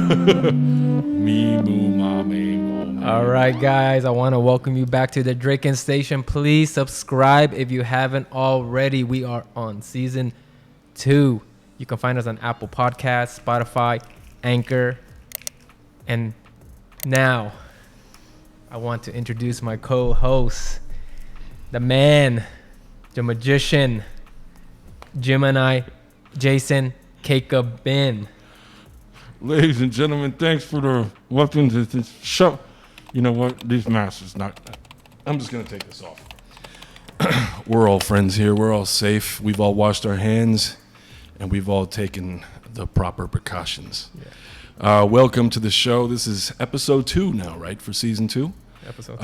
Me, moo, ma, me, moo, me. All right, guys, I want to welcome you back to the Draken Station. Please subscribe if you haven't already. We are on season 2. You can find us on Apple Podcasts, Spotify, Anchor. And now, I want to introduce my co-host, the man, the magician, Jemini Jason Kakebeen. Ladies and gentlemen, thanks for the welcome to this show. You know what? These masks is not... I'm just going to take this off. We're all friends here. We're all safe. We've all washed our hands, and we've all taken the proper precautions. Yeah. Welcome to the show. This is episode 2 now, right, for season 2? Episode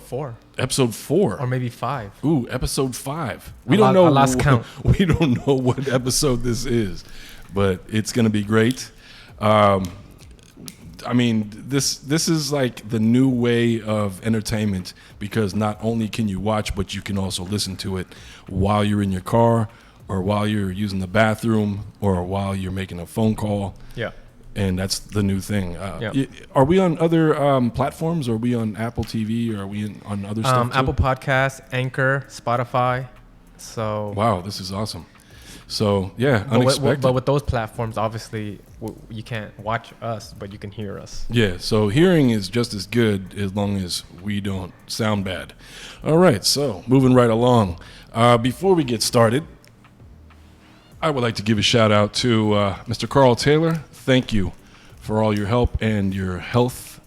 4. Episode 4. Or maybe 5. Ooh, episode 5. I lost count. We don't know what episode this is, but it's going to be great. I mean, this is like the new way of entertainment, because not only can you watch, but you can also listen to it while you're in your car, or while you're using the bathroom, or while you're making a phone call. Yeah. And that's the new thing. Are we on other platforms? Are we on Apple TV? Or are we on other stuff too? Apple Podcasts, Anchor, Spotify. So wow, this is awesome. So yeah, unexpected. But with those platforms, obviously, you can't watch us, but you can hear us. Yeah, so hearing is just as good as long as we don't sound bad. All right, so moving right along. Before we get started, I would like to give a shout out to Mr. Carl Taylor. Thank you for all your help and your health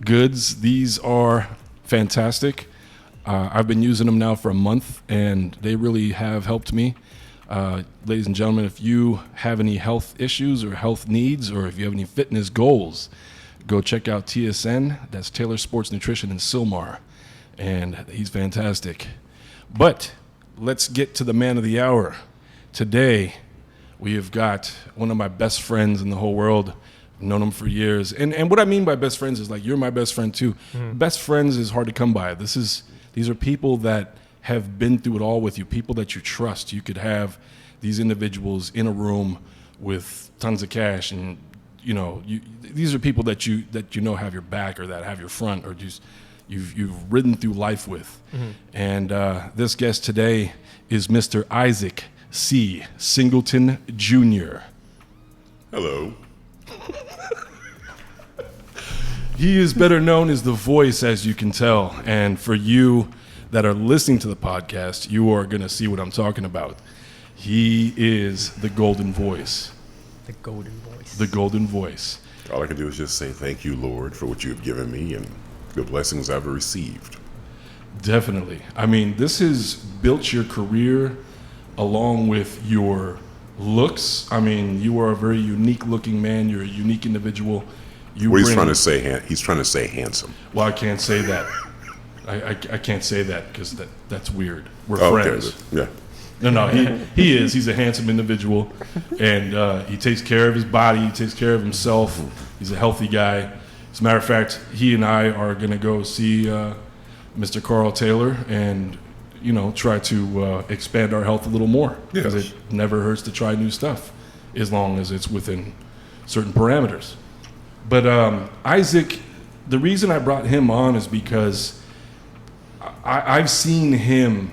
goods. These are fantastic. I've been using them now for a month, and they really have helped me. Ladies and gentlemen, if you have any health issues or health needs, or if you have any fitness goals, go check out TSN. That's Taylor Sports Nutrition in Sylmar, and he's fantastic. But let's get to the man of the hour. Today, we have got one of my best friends in the whole world. I've known him for years. And what I mean by best friends is like, you're my best friend too. Mm-hmm. Best friends is hard to come by. These are people that have been through it all with you, people that you trust. You could have these individuals in a room with tons of cash, and these are people that you have your back, or that have your front, or just you've ridden through life with. Mm-hmm. And this guest today is Mr. Isaac Singelton Jr. Hello. He is better known as the voice, as you can tell, and for you that are listening to the podcast, you are going to see what I'm talking about. He is the golden voice. The golden voice. The golden voice. All I can do is just say thank you, Lord, for what you have given me and the blessings I've received. Definitely. I mean, this has built your career along with your looks. I mean, you are a very unique looking man. You're a unique individual. He's trying to say handsome. Well, I can't say that. I can't say that because that's weird. We're friends. Okay. Yeah. No, he is. He's a handsome individual, and he takes care of his body. He takes care of himself. He's a healthy guy. As a matter of fact, he and I are going to go see Mr. Carl Taylor and try to expand our health a little more, because it never hurts to try new stuff as long as it's within certain parameters. But Isaac, the reason I brought him on is because I've seen him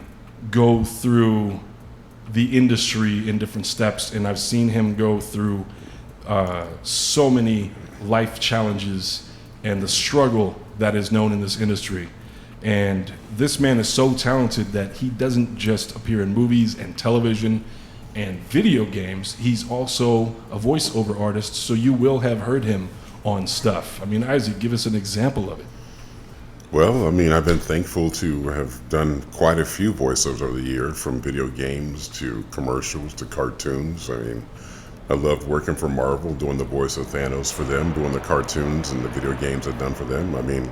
go through the industry in different steps, and I've seen him go through so many life challenges and the struggle that is known in this industry. And this man is so talented that he doesn't just appear in movies and television and video games. He's also a voiceover artist, so you will have heard him on stuff. I mean, Isaac, give us an example of it. Well, I mean, I've been thankful to have done quite a few voiceovers over the years, from video games to commercials to cartoons. I mean, I loved working for Marvel, doing the voice of Thanos for them, doing the cartoons and the video games I've done for them. I mean,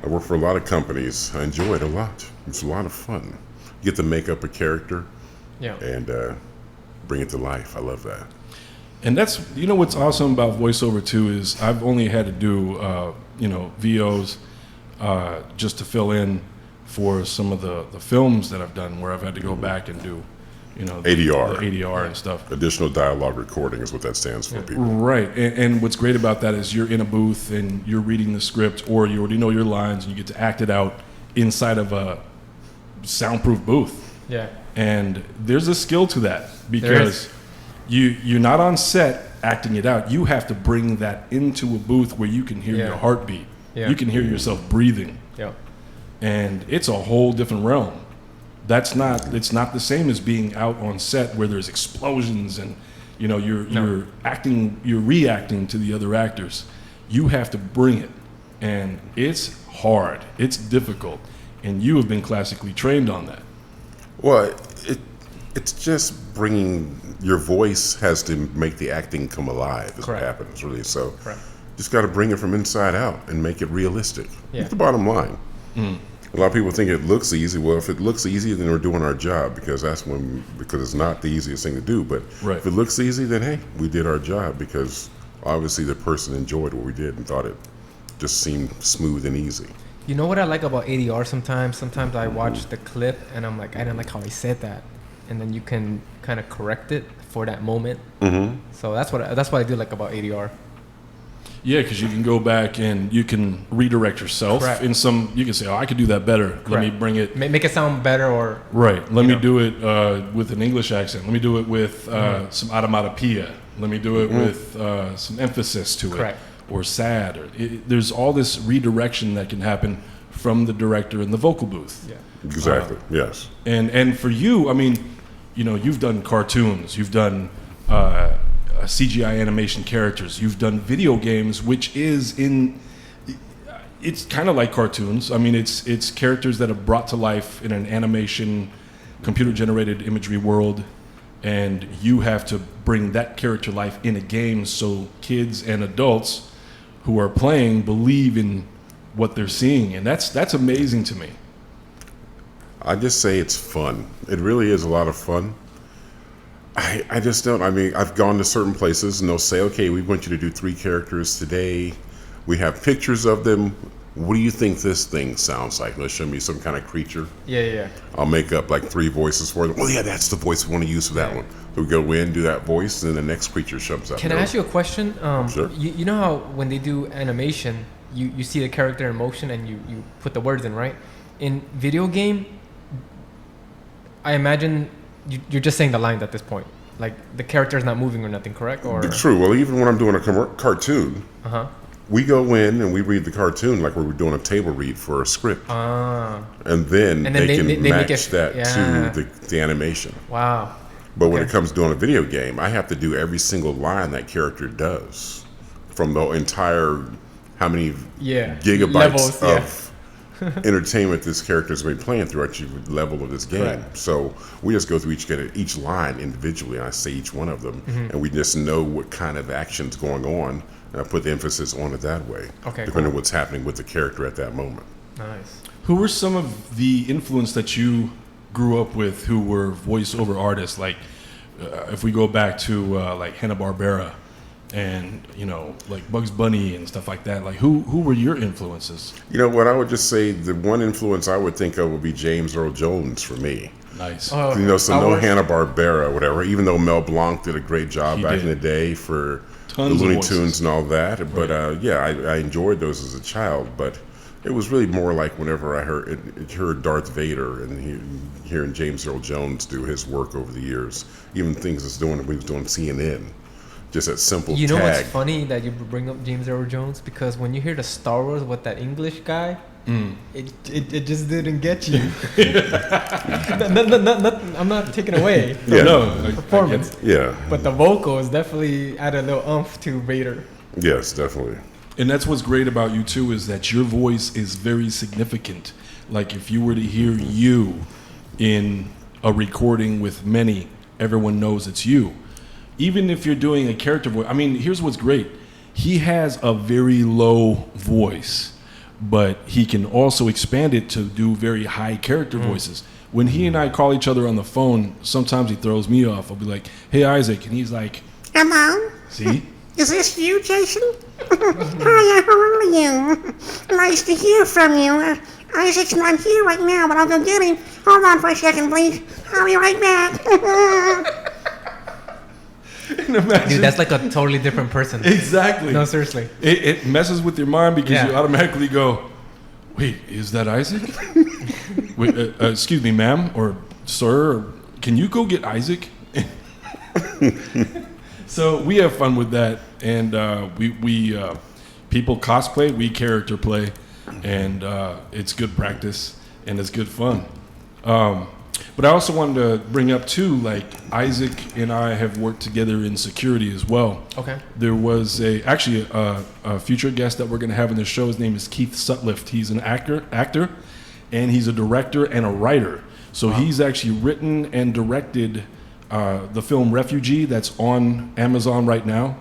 I worked for a lot of companies. I enjoy it a lot. It's a lot of fun. You get to make up a character and bring it to life. I love that. And that's, what's awesome about voiceover too is I've only had to do, VOs just to fill in for some of the films that I've done, where I've had to go back and do, ADR. the ADR and stuff. Additional dialogue recording is what that stands for, people. Right, and what's great about that is you're in a booth and you're reading the script, or you already know your lines and you get to act it out inside of a soundproof booth. Yeah. And there's a skill to that, because you're not on set acting it out. You have to bring that into a booth where you can hear your heartbeat. Yeah. You can hear yourself breathing. Yeah. And it's a whole different realm. It's not the same as being out on set where there's explosions and you're reacting to the other actors. You have to bring it, and it's hard. It's difficult, and you have been classically trained on that. Well, it's just bringing your voice has to make the acting come alive. Is what happens, really. So, just got to bring it from inside out and make it realistic. Yeah. That's the bottom line. A lot of people think it looks easy. Well, if it looks easy, then we're doing our job, because it's not the easiest thing to do. But if it looks easy, then hey, we did our job, because obviously the person enjoyed what we did and thought it just seemed smooth and easy. You know what I like about ADR sometimes? Sometimes I watch the clip and I'm like, I didn't like how he said that. And then you can kind of correct it for that moment. Mm-hmm. So that's what I do like about ADR. Yeah, because you can go back and you can redirect yourself. You can say, I could do that better. Let me bring it. Make it sound better, or... Right. Let me do it with an English accent. Let me do it with some onomatopoeia. Let me do it with some emphasis to it. Or sad. There's all this redirection that can happen from the director in the vocal booth. Yeah. Exactly. Yes. And for you, I mean, you've done cartoons. You've done... CGI animation characters. You've done video games, which it's kind of like cartoons. I mean, it's characters that are brought to life in an animation, computer-generated imagery world, and you have to bring that character life in a game so kids and adults who are playing believe in what they're seeing, and that's amazing to me. I just say it's fun. It really is a lot of fun. I just don't. I mean, I've gone to certain places and they'll say, okay, we want you to do 3 characters today. We have pictures of them. What do you think this thing sounds like? They'll show me some kind of creature. Yeah. I'll make up like 3 voices for them. Well, yeah, that's the voice we want to use for that one. So we go in, do that voice, and then the next creature shows up. Can I ask you a question? Sure. You know how when they do animation, you see the character in motion and you put the words in, right? In video game, I imagine... You're just saying the lines at this point. Like, the character is not moving or nothing, correct? Or true. Well, even when I'm doing a cartoon, we go in and we read the cartoon like we were doing a table read for a script. And then they can match that to the animation. Wow. But when it comes to doing a video game, I have to do every single line that character does. From the entire, how many gigabytes of entertainment this character's been playing throughout each level of this game. So we just go through each line individually, and I say each one of them, and we just know what kind of action's going on, and I put the emphasis on it that way, depending on what's happening with the character at that moment. Nice. Who were some of the influence that you grew up with who were voiceover artists? Like, if we go back to like Hanna-Barbera, and like Bugs Bunny and stuff like that, like who were your influences? What I would just say, the one influence I would think of would be James Earl Jones for me. Nice. So no Hanna-Barbera, whatever, even though Mel Blanc did a great job back in the day for the Looney Tunes and all that. But I enjoyed those as a child, but it was really more like whenever I heard Darth Vader and hearing James Earl Jones do his work over the years, even things we was doing CNN. Just that simple tag. You know what's funny that you bring up James Earl Jones? Because when you hear the Star Wars with that English guy, it just didn't get you. I'm not taking away from the performance. But the vocals definitely add a little oomph to Vader. Yes, definitely. And that's what's great about you too, is that your voice is very significant. Like if you were to hear you in a recording with many, everyone knows it's you. Even if you're doing a character voice, I mean, here's what's great. He has a very low voice, but he can also expand it to do very high character voices. When he and I call each other on the phone, sometimes he throws me off. I'll be like, hey, Isaac. And he's like, hello. See? Is this you, Jason? Hi, how are you? Nice to hear from you. Isaac's not here right now, but I'll go get him. Hold on for a second, please. I'll be right back. Dude, that's like a totally different person. Exactly. No, seriously. It messes with your mind because Yeah. you automatically go, wait, is that Isaac? Wait, excuse me, ma'am or sir, can you go get Isaac? So we have fun with that, and we people cosplay, we character play, and it's good practice and it's good fun. But I also wanted to bring up too, like Isaac and I have worked together in security as well. Okay. There was actually a future guest that we're going to have in the show. His name is Keith Sutliff. He's an actor, and he's a director and a writer. So he's actually written and directed the film Refugee that's on Amazon right now.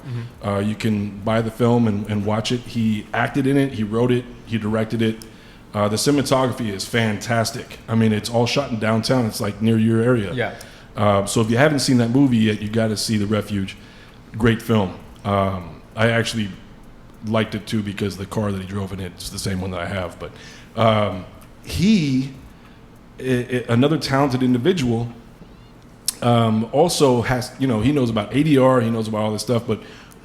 You can buy the film and watch it. He acted in it. He wrote it. He directed it. The cinematography is fantastic. I mean, it's all shot in downtown. It's like near your area. Yeah. So if you haven't seen that movie yet, you got to see The Refuge. Great film. I actually liked it too because the car that he drove in it's the same one that I have. But another talented individual, also has, he knows about ADR, he knows about all this stuff, but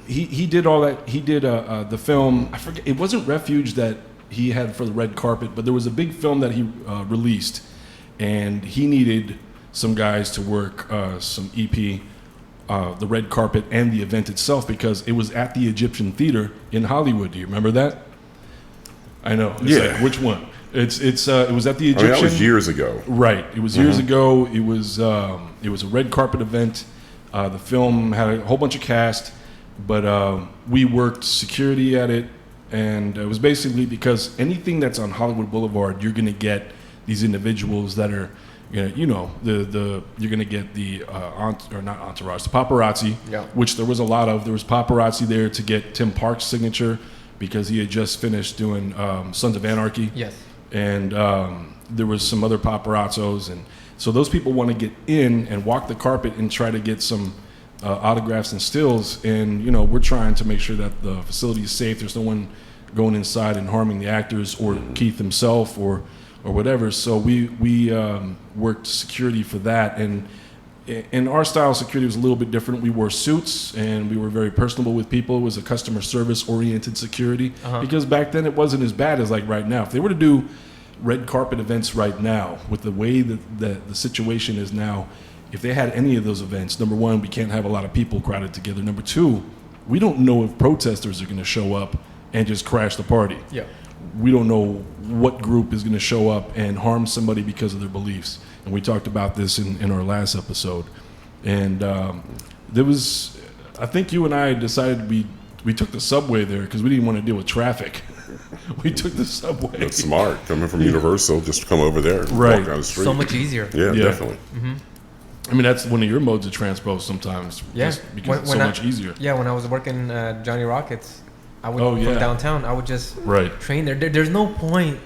he did all that. He did the film, I forget, it wasn't Refuge that he had for the red carpet, but there was a big film that he released, and he needed some guys to work some EP, the red carpet and the event itself, because it was at the Egyptian Theater in Hollywood. Do you remember that? I know. It's like, which one? It was at the Egyptian. that was years ago. Right. It was years ago. It was a red carpet event. The film had a whole bunch of cast, but we worked security at it, and it was basically because anything that's on Hollywood Boulevard, you're going to get these individuals that are, you're going to get the not entourage, the paparazzi, which there was a lot of. There was paparazzi there to get Tim Park's signature because he had just finished doing Sons of Anarchy. Yes. And there was some other paparazzos, and so those people want to get in and walk the carpet and try to get some autographs and stills. And we're trying to make sure that the facility is safe. There's no one going inside and harming the actors or Keith himself or whatever. So we worked security for that, and our style of security was a little bit different. We wore suits and we were very personable with people. It was a customer service oriented security because back then it wasn't as bad as like right now. If they were to do red carpet events right now with the way that the situation is now, if they had any of those events, number one, we can't have a lot of people crowded together. Number two, we don't know if protesters are going to show up and just crash the party. Yeah. We don't know what group is going to show up and harm somebody because of their beliefs. And we talked about this in our last episode. And there was, I think you and I decided we took the subway there because we didn't want to deal with traffic. We took the subway. That's smart. Coming from Universal, just come over there and walk down the street. So much easier. Yeah. Definitely. Mm-hmm. I mean, that's one of your modes of transpo sometimes. Yeah. Just because it's so much easier. Yeah, when I was working at Johnny Rockets, I would from downtown, I would just train there. There's no point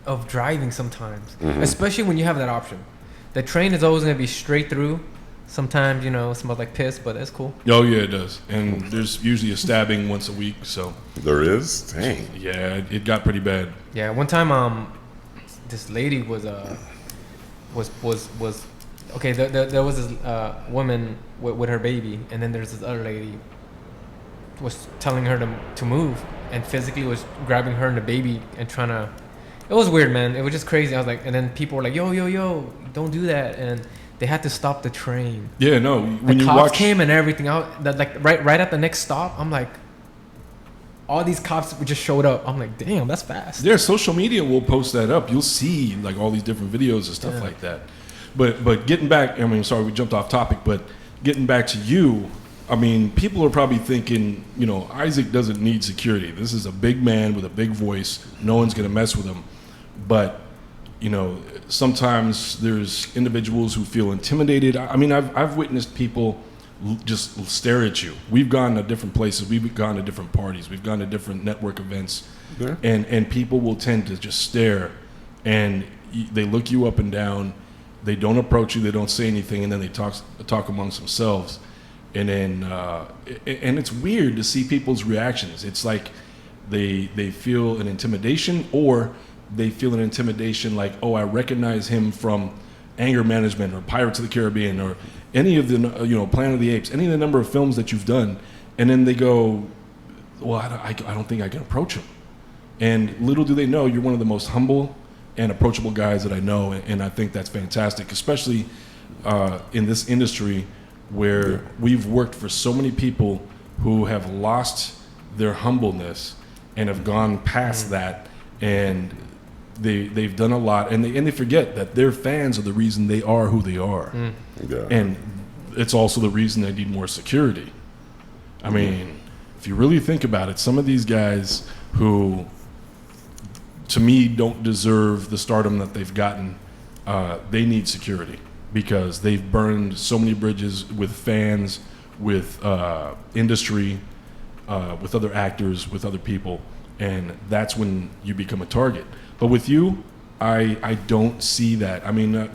of driving sometimes, especially when you have that option. The train is always going to be straight through. Sometimes, it smells like piss, but that's cool. Oh, yeah, it does. And there's usually a stabbing once a week, so. There is? Dang. Yeah, it got pretty bad. Yeah, one time, this lady was okay. There was this woman with her baby, and then there's this other lady was telling her to move, and physically was grabbing her and the baby and trying to. It was weird, man. It was just crazy. I was like, and then people were like, yo, don't do that, and they had to stop the train. Yeah, no. When the you cops watch, came and everything. Right at the next stop, I'm like, all these cops just showed up. I'm like, damn, that's fast. Yeah, social media will post that up. You'll see like all these different videos and stuff like that. But getting back, I mean, sorry, we jumped off topic, but getting back to you, I mean, people are probably thinking, Isaac doesn't need security. This is a big man with a big voice. No one's going to mess with him. But, sometimes there's individuals who feel intimidated. I mean, I've witnessed people just stare at you. We've gone to different places. We've gone to different parties. We've gone to different network events. Yeah. And people will tend to just stare, and they look you up and down. They don't approach you. They don't say anything, and then they talk amongst themselves. And then and it's weird to see people's reactions. It's like they feel an intimidation, or they feel an intimidation like, oh, I recognize him from Anger Management or Pirates of the Caribbean or any of the, Planet of the Apes, any of the number of films that you've done. And then they go, well, I don't think I can approach him. And little do they know, you're one of the most humble and approachable guys that I know. And I think that's fantastic, especially in this industry where we've worked for so many people who have lost their humbleness and have gone past that, and they've done a lot, and they forget that their fans are the reason they are who they are. Yeah. And it's also the reason they need more security. I mean, if you really think about it, some of these guys who, to me, don't deserve the stardom that they've gotten, they need security, because they've burned so many bridges with fans, with industry, with other actors, with other people, and that's when you become a target. But with you, I don't see that. I mean,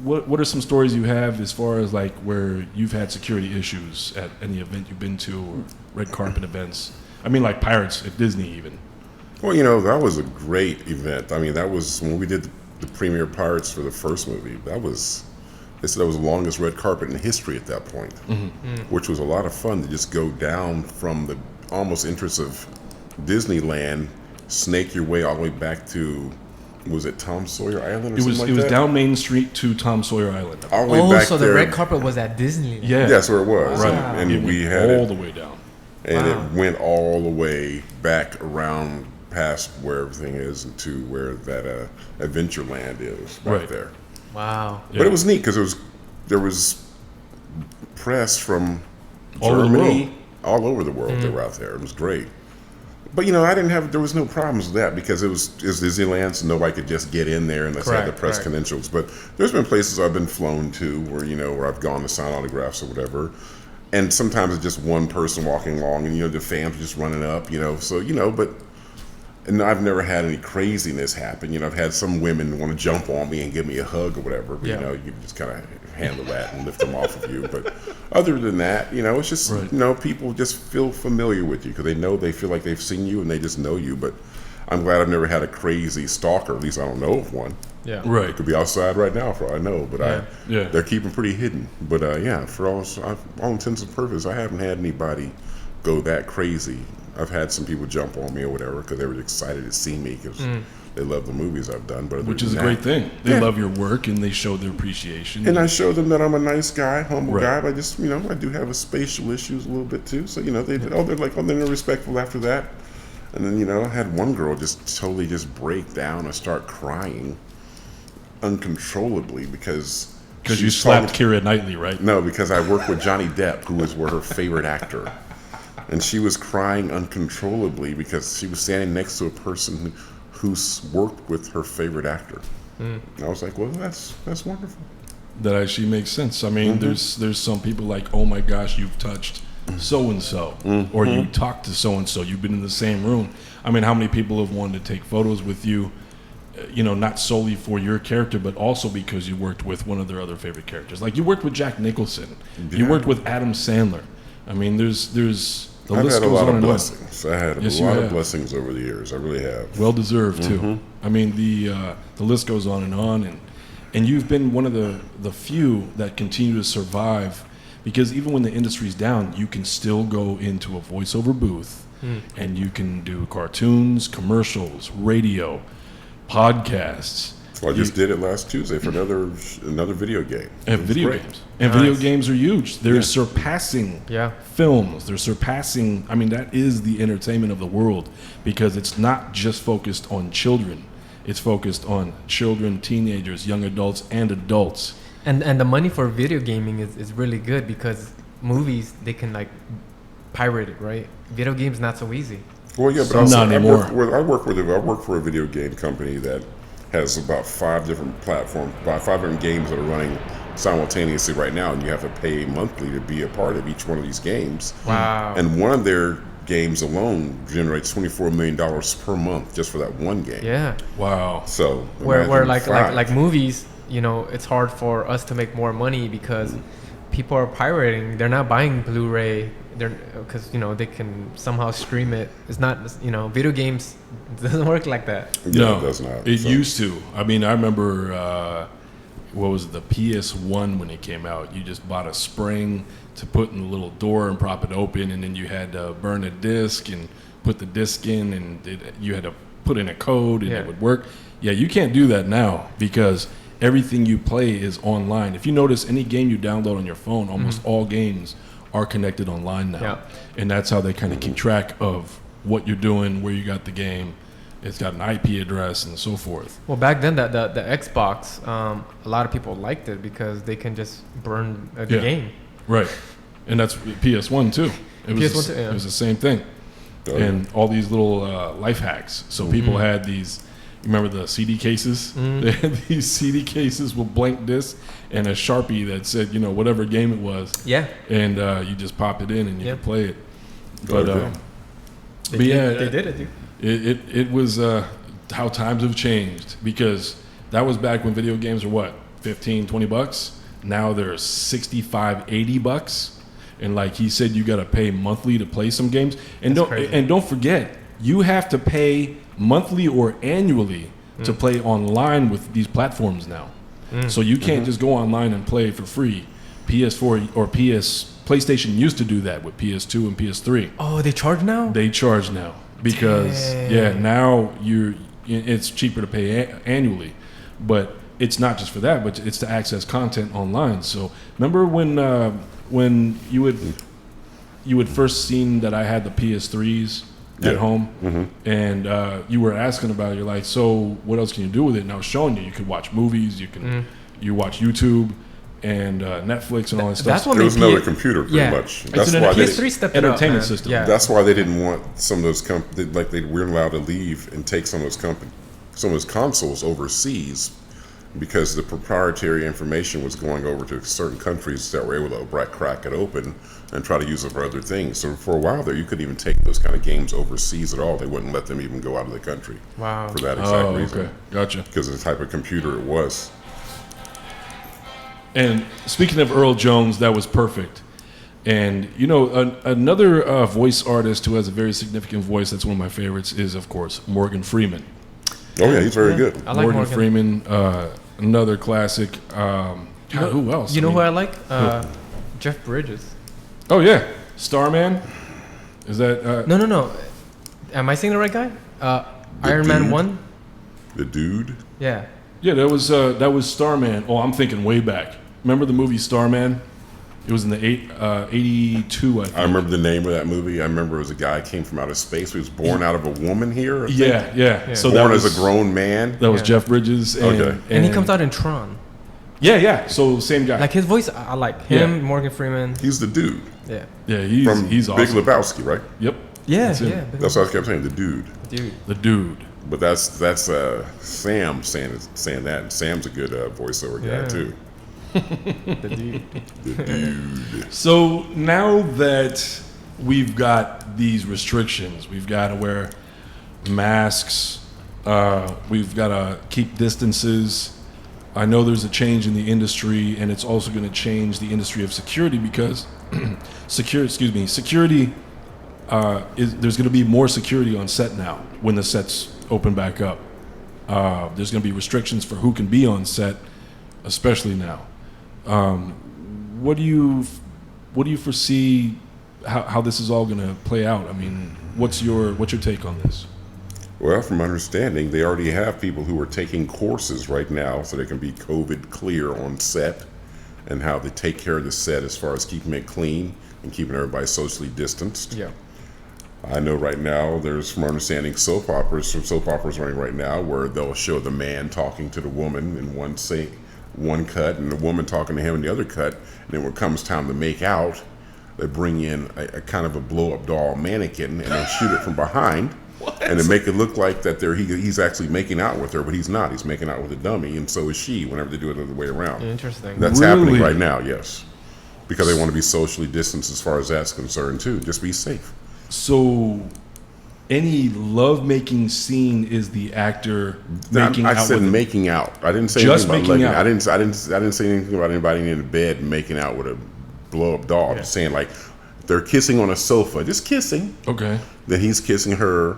what are some stories you have as far as like where you've had security issues at any event you've been to, or red carpet events? I mean, like Pirates at Disney even. Well, that was a great event. I mean, that was when we did the premiere Pirates for the first movie. They said that was the longest red carpet in history at that point, which was a lot of fun to just go down from the almost entrance of Disneyland, snake your way all the way back to, was it Tom Sawyer Island or something like that? It was down Main Street to Tom Sawyer Island. All the way back so there. the red carpet was at Disneyland. Yeah. That's where it was. Right. And we had all it, the way down. and it went all the way back around past where everything is to where that Adventureland is right there. Wow. Yeah. But it was neat because there was press from All over the Germany, world. all over the world. They were out there. It was great. But there was no problems with that because it was Disneyland, so nobody could just get in there unless they had the press credentials. But there's been places I've been flown to where I've gone to sign autographs or whatever, and sometimes it's just one person walking along, and the fans are just running up, but. And I've never had any craziness happen. I've had some women want to jump on me and give me a hug or whatever. But, you just kind of handle that and lift them off of you. But other than that, it's just, people just feel familiar with you because they feel like they've seen you and they just know you. But I'm glad I've never had a crazy stalker. At least I don't know of one. Yeah. Right. It could be outside right now for all I know. But they're keeping pretty hidden. But for all intents and purposes, I haven't had anybody go that crazy. I've had some people jump on me or whatever because they were excited to see me because they love the movies I've done. But which is a great thing. They love your work and they show their appreciation. And I show them that I'm a nice guy, humble guy. But I just, I do have a spatial issues a little bit too. So, they're like, they're respectful after that. And then, I had one girl just totally just break down and start crying uncontrollably because you slapped Keira Knightley, right? No, because I work with Johnny Depp, who was her favorite actor. And she was crying uncontrollably because she was standing next to a person who's worked with her favorite actor. And I was like, well, that's wonderful. That actually makes sense. I mean, there's some people like, oh my gosh, you've touched so-and-so, or you talked to so-and-so, you've been in the same room. I mean, how many people have wanted to take photos with you, not solely for your character, but also because you worked with one of their other favorite characters. Like you worked with Jack Nicholson. You worked with Adam Sandler. I mean, I've had a lot of blessings. I had a lot of blessings over the years. I really have. Well deserved too. I mean, the list goes on, and you've been one of the few that continue to survive, because even when the industry's down, you can still go into a voiceover booth, and you can do cartoons, commercials, radio, podcasts. Well, I just did it last Tuesday for another video game. And video games. And video games are huge. They're surpassing films. They're surpassing, I mean, that is the entertainment of the world, because it's not just focused on children. It's focused on children, teenagers, young adults, and adults. And the money for video gaming is really good, because movies, they can like pirate it, right? Video games not so easy. Well, yeah, but not anymore. I work for a video game company that has about 5 different platforms, about 5 different games that are running simultaneously right now, and you have to pay monthly to be a part of each one of these games. Wow. And one of their games alone generates $24 million per month just for that one game. Yeah. Wow. So where like movies, it's hard for us to make more money because people are pirating. They're not buying Blu-ray. They're because they can somehow stream it. It's not video games doesn't work like that. Yeah, No, it does not. It used to. I mean, I remember what was it, the PS1 when it came out. You just bought a spring to put in the little door and prop it open, and then you had to burn a disc and put the disc in, and you had to put in a code, and it would work. Yeah, you can't do that now because everything you play is online. If you notice, any game you download on your phone, almost all games are connected online now. Yeah. And that's how they kind of keep track of what you're doing, where you got the game. It's got an IP address and so forth. Well, back then, the Xbox, a lot of people liked it because they can just burn the game. Right. And that's PS1 too. It was it was the same thing. And all these little life hacks. So people had these, you remember the CD cases? They had these CD cases with blank discs and a Sharpie that said, whatever game it was. Yeah. And you just pop it in and you can play it. But, They did it, dude. It was how times have changed, because that was back when video games were what, $15-$20. Now they're $65-$80, and like he said, you got to pay monthly to play some games. And don't forget, you have to pay monthly or annually to play online with these platforms now. So you can't just go online and play for free. PS4 or PlayStation used to do that with PS2 and PS3. Oh, they charge now? They charge now because now it's cheaper to pay annually, but it's not just for that, but it's to access content online. So remember when you had first seen that I had the PS3s at home, and you were asking about it. You're like, so what else can you do with it? And I was showing you could watch movies, you watch YouTube and Netflix and all that stuff. That's what there was another computer, pretty much. That's why PS3 stepped it up, entertainment system. Yeah. That's why they didn't want some of those like they weren't allowed to leave and take some of those consoles overseas, because the proprietary information was going over to certain countries that were able to crack it open and try to use it for other things. So for a while there, you couldn't even take those kind of games overseas at all. They wouldn't let them even go out of the country. Wow. For that exact reason. Okay, gotcha. Because of the type of computer it was. And speaking of Earl Jones, that was perfect. And another voice artist who has a very significant voice, that's one of my favorites, is of course Morgan Freeman. Oh yeah, he's very good. I like Morgan Freeman, another classic. Who else? You know who I like? Jeff Bridges. Oh yeah, Starman. Is that? No. Am I saying the right guy? Iron Man 1. The dude. Yeah. Yeah, that was Starman. Oh, I'm thinking way back. Remember the movie Starman? It was in the 82, I think. I remember the name of that movie. I remember it was a guy who came from outer space. He was born out of a woman here. I think. Yeah. So born that was, as a grown man. That was Jeff Bridges. And he comes out in Tron. Yeah. So same guy. Like his voice, I like him. Morgan Freeman. He's the dude. Yeah. Yeah, from he's Big awesome. Lebowski, right? Yep. Yeah. That's what I kept saying. The dude. The dude. But that's Sam saying that. And Sam's a good voiceover guy too. The dude. The dude. So now that we've got these restrictions, we've got to wear masks, we've got to keep distances. I know there's a change in the industry, and it's also going to change the industry of security because security there's going to be more security on set now when the sets open back up. There's going to be restrictions for who can be on set, especially now. What do you foresee how this is all going to play out? I mean, what's your take on this? Well, from my understanding, they already have people who are taking courses right now so they can be COVID clear on set, and how they take care of the set as far as keeping it clean and keeping everybody socially distanced. Yeah. I know right now there's, from my understanding, soap operas running right now where they'll show the man talking to the woman in one cut and the woman talking to him in the other cut, and then when it comes time to make out, they bring in a kind of a blow-up doll mannequin and they shoot it from behind. What? And they make it look like that he's actually making out with her, but he's not. He's making out with a dummy, and so is she whenever they do it the other way around. Interesting. That's Really? happening right now, yes. Because they want to be socially distanced as far as that's concerned, too. Just be safe. So any love-making scene is the actor making out I said with making out. I didn't say just anything about making legging. out. I didn't say anything about anybody in the bed making out with a blow up doll. I'm just saying, like, they're kissing on a sofa, just kissing. Okay. Then he's kissing her,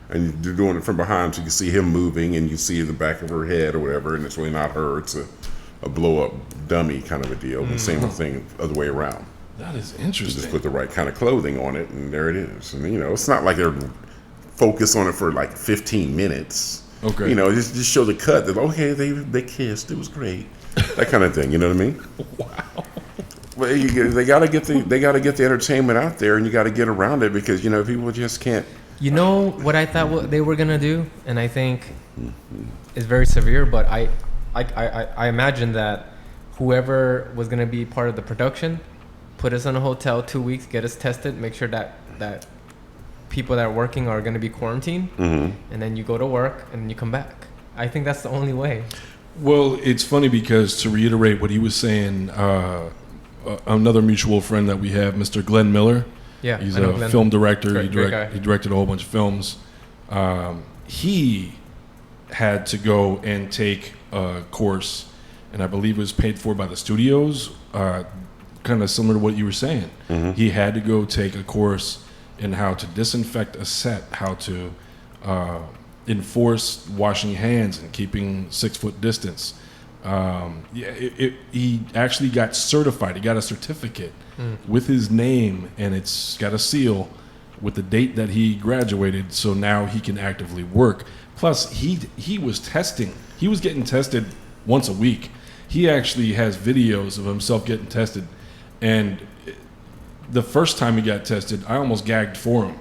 and they're doing it from behind, so you can see him moving, and you see the back of her head or whatever, and it's really not her. It's a blow up dummy kind of a deal. The same thing, other way around. That is You interesting. just put the right kind of clothing on it, and there it is. And you know, it's not like they're focused on it for like 15 minutes. Okay. You know, just show the cut that okay, they kissed, it was great, that kind of thing. You know what I mean? Wow. Well, they gotta get the entertainment out there, and you got to get around it because you know people just can't. You know what I thought what they were gonna do, and I think is very severe. But I imagine that whoever was gonna be part of the production put us in a hotel 2 weeks, get us tested, make sure that people that are working are gonna be quarantined, and then you go to work and then you come back. I think that's the only way. Well, it's funny because to reiterate what he was saying, another mutual friend that we have, Mr. Glenn Miller. Yeah, He's I know a Glenn. film director. Great guy. He directed a whole bunch of films. He had to go and take a course, and I believe it was paid for by the studios, kind of similar to what you were saying. He had to go take a course in how to disinfect a set, how to enforce washing hands and keeping 6 foot distance. He actually got certified. He got a certificate with his name, and it's got a seal with the date that he graduated. So now he can actively work. Plus, he was testing. He was getting tested once a week. He actually has videos of himself getting tested, and the first time he got tested, I almost gagged for him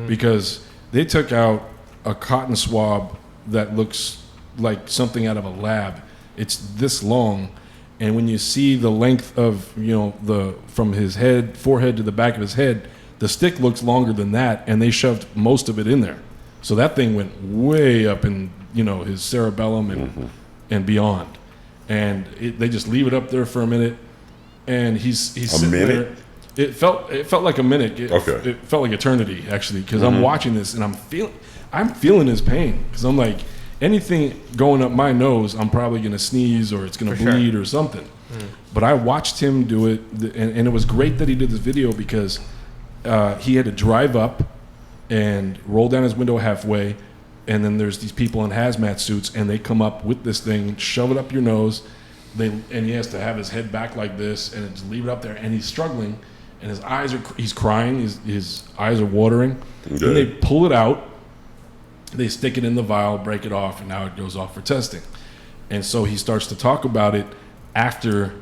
because they took out a cotton swab that looks like something out of a lab. It's this long, and when you see the length of from his forehead to the back of his head, the stick looks longer than that, and they shoved most of it in there. So that thing went way up in his cerebellum and beyond, and they just leave it up there for a minute, and he's sitting there. It felt like a minute. It felt like eternity actually, because I'm watching this and I'm feeling his pain, because I'm like, anything going up my nose, I'm probably going to sneeze or it's going to bleed or something. But I watched him do it, and it was great that he did this video because he had to drive up and roll down his window halfway, and then there's these people in hazmat suits, and they come up with this thing, shove it up your nose, and he has to have his head back like this and just leave it up there, and he's struggling, and he's crying, his eyes are watering. Then they pull it out. They stick it in the vial, break it off, and now it goes off for testing. And so he starts to talk about it after,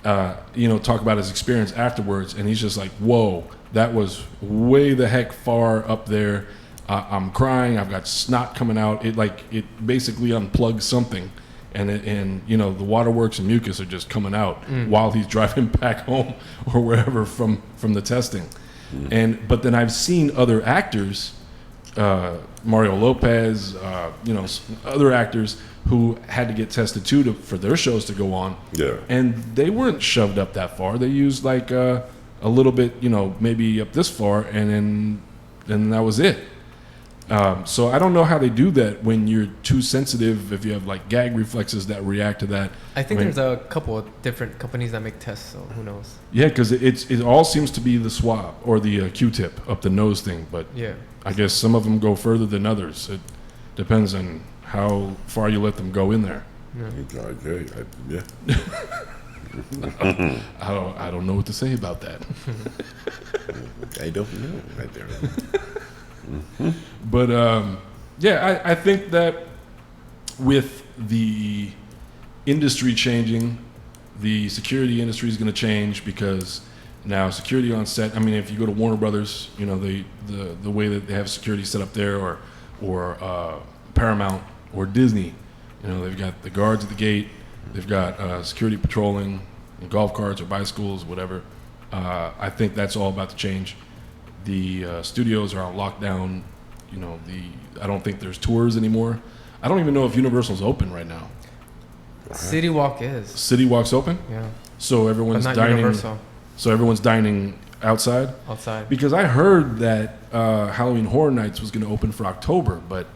talk about his experience afterwards. And he's just like, whoa, that was way the heck far up there. I'm crying. I've got snot coming out. It basically unplugs something. And the waterworks and mucus are just coming out while he's driving back home or wherever from the testing. But then I've seen other actors, Mario Lopez, other actors who had to get tested too for their shows to go on. Yeah. And they weren't shoved up that far. They used like a little bit, maybe up this far, and then that was it. So I don't know how they do that when you're too sensitive, if you have like gag reflexes that react to that. I think there's a couple of different companies that make tests, so who knows? Yeah, because it all seems to be the swab or the Q-tip up the nose thing, but yeah. I guess some of them go further than others. It depends on how far you let them go in there. Yeah. I don't know what to say about that. I don't know right there. But I think that with the industry changing, the security industry is going to change, because now security on set, I mean, if you go to Warner Brothers, the way that they have security set up there, or Paramount or Disney, they've got the guards at the gate, they've got security patrolling, golf carts or bicycles, whatever. I think that's all about to change. The studios are on lockdown. I don't think there's tours anymore. I don't even know if Universal's open right now. City Walk is. City Walk's open? Yeah. So everyone's but not dining. Universal. So everyone's dining outside? Outside. Because I heard that Halloween Horror Nights was going to open for October, but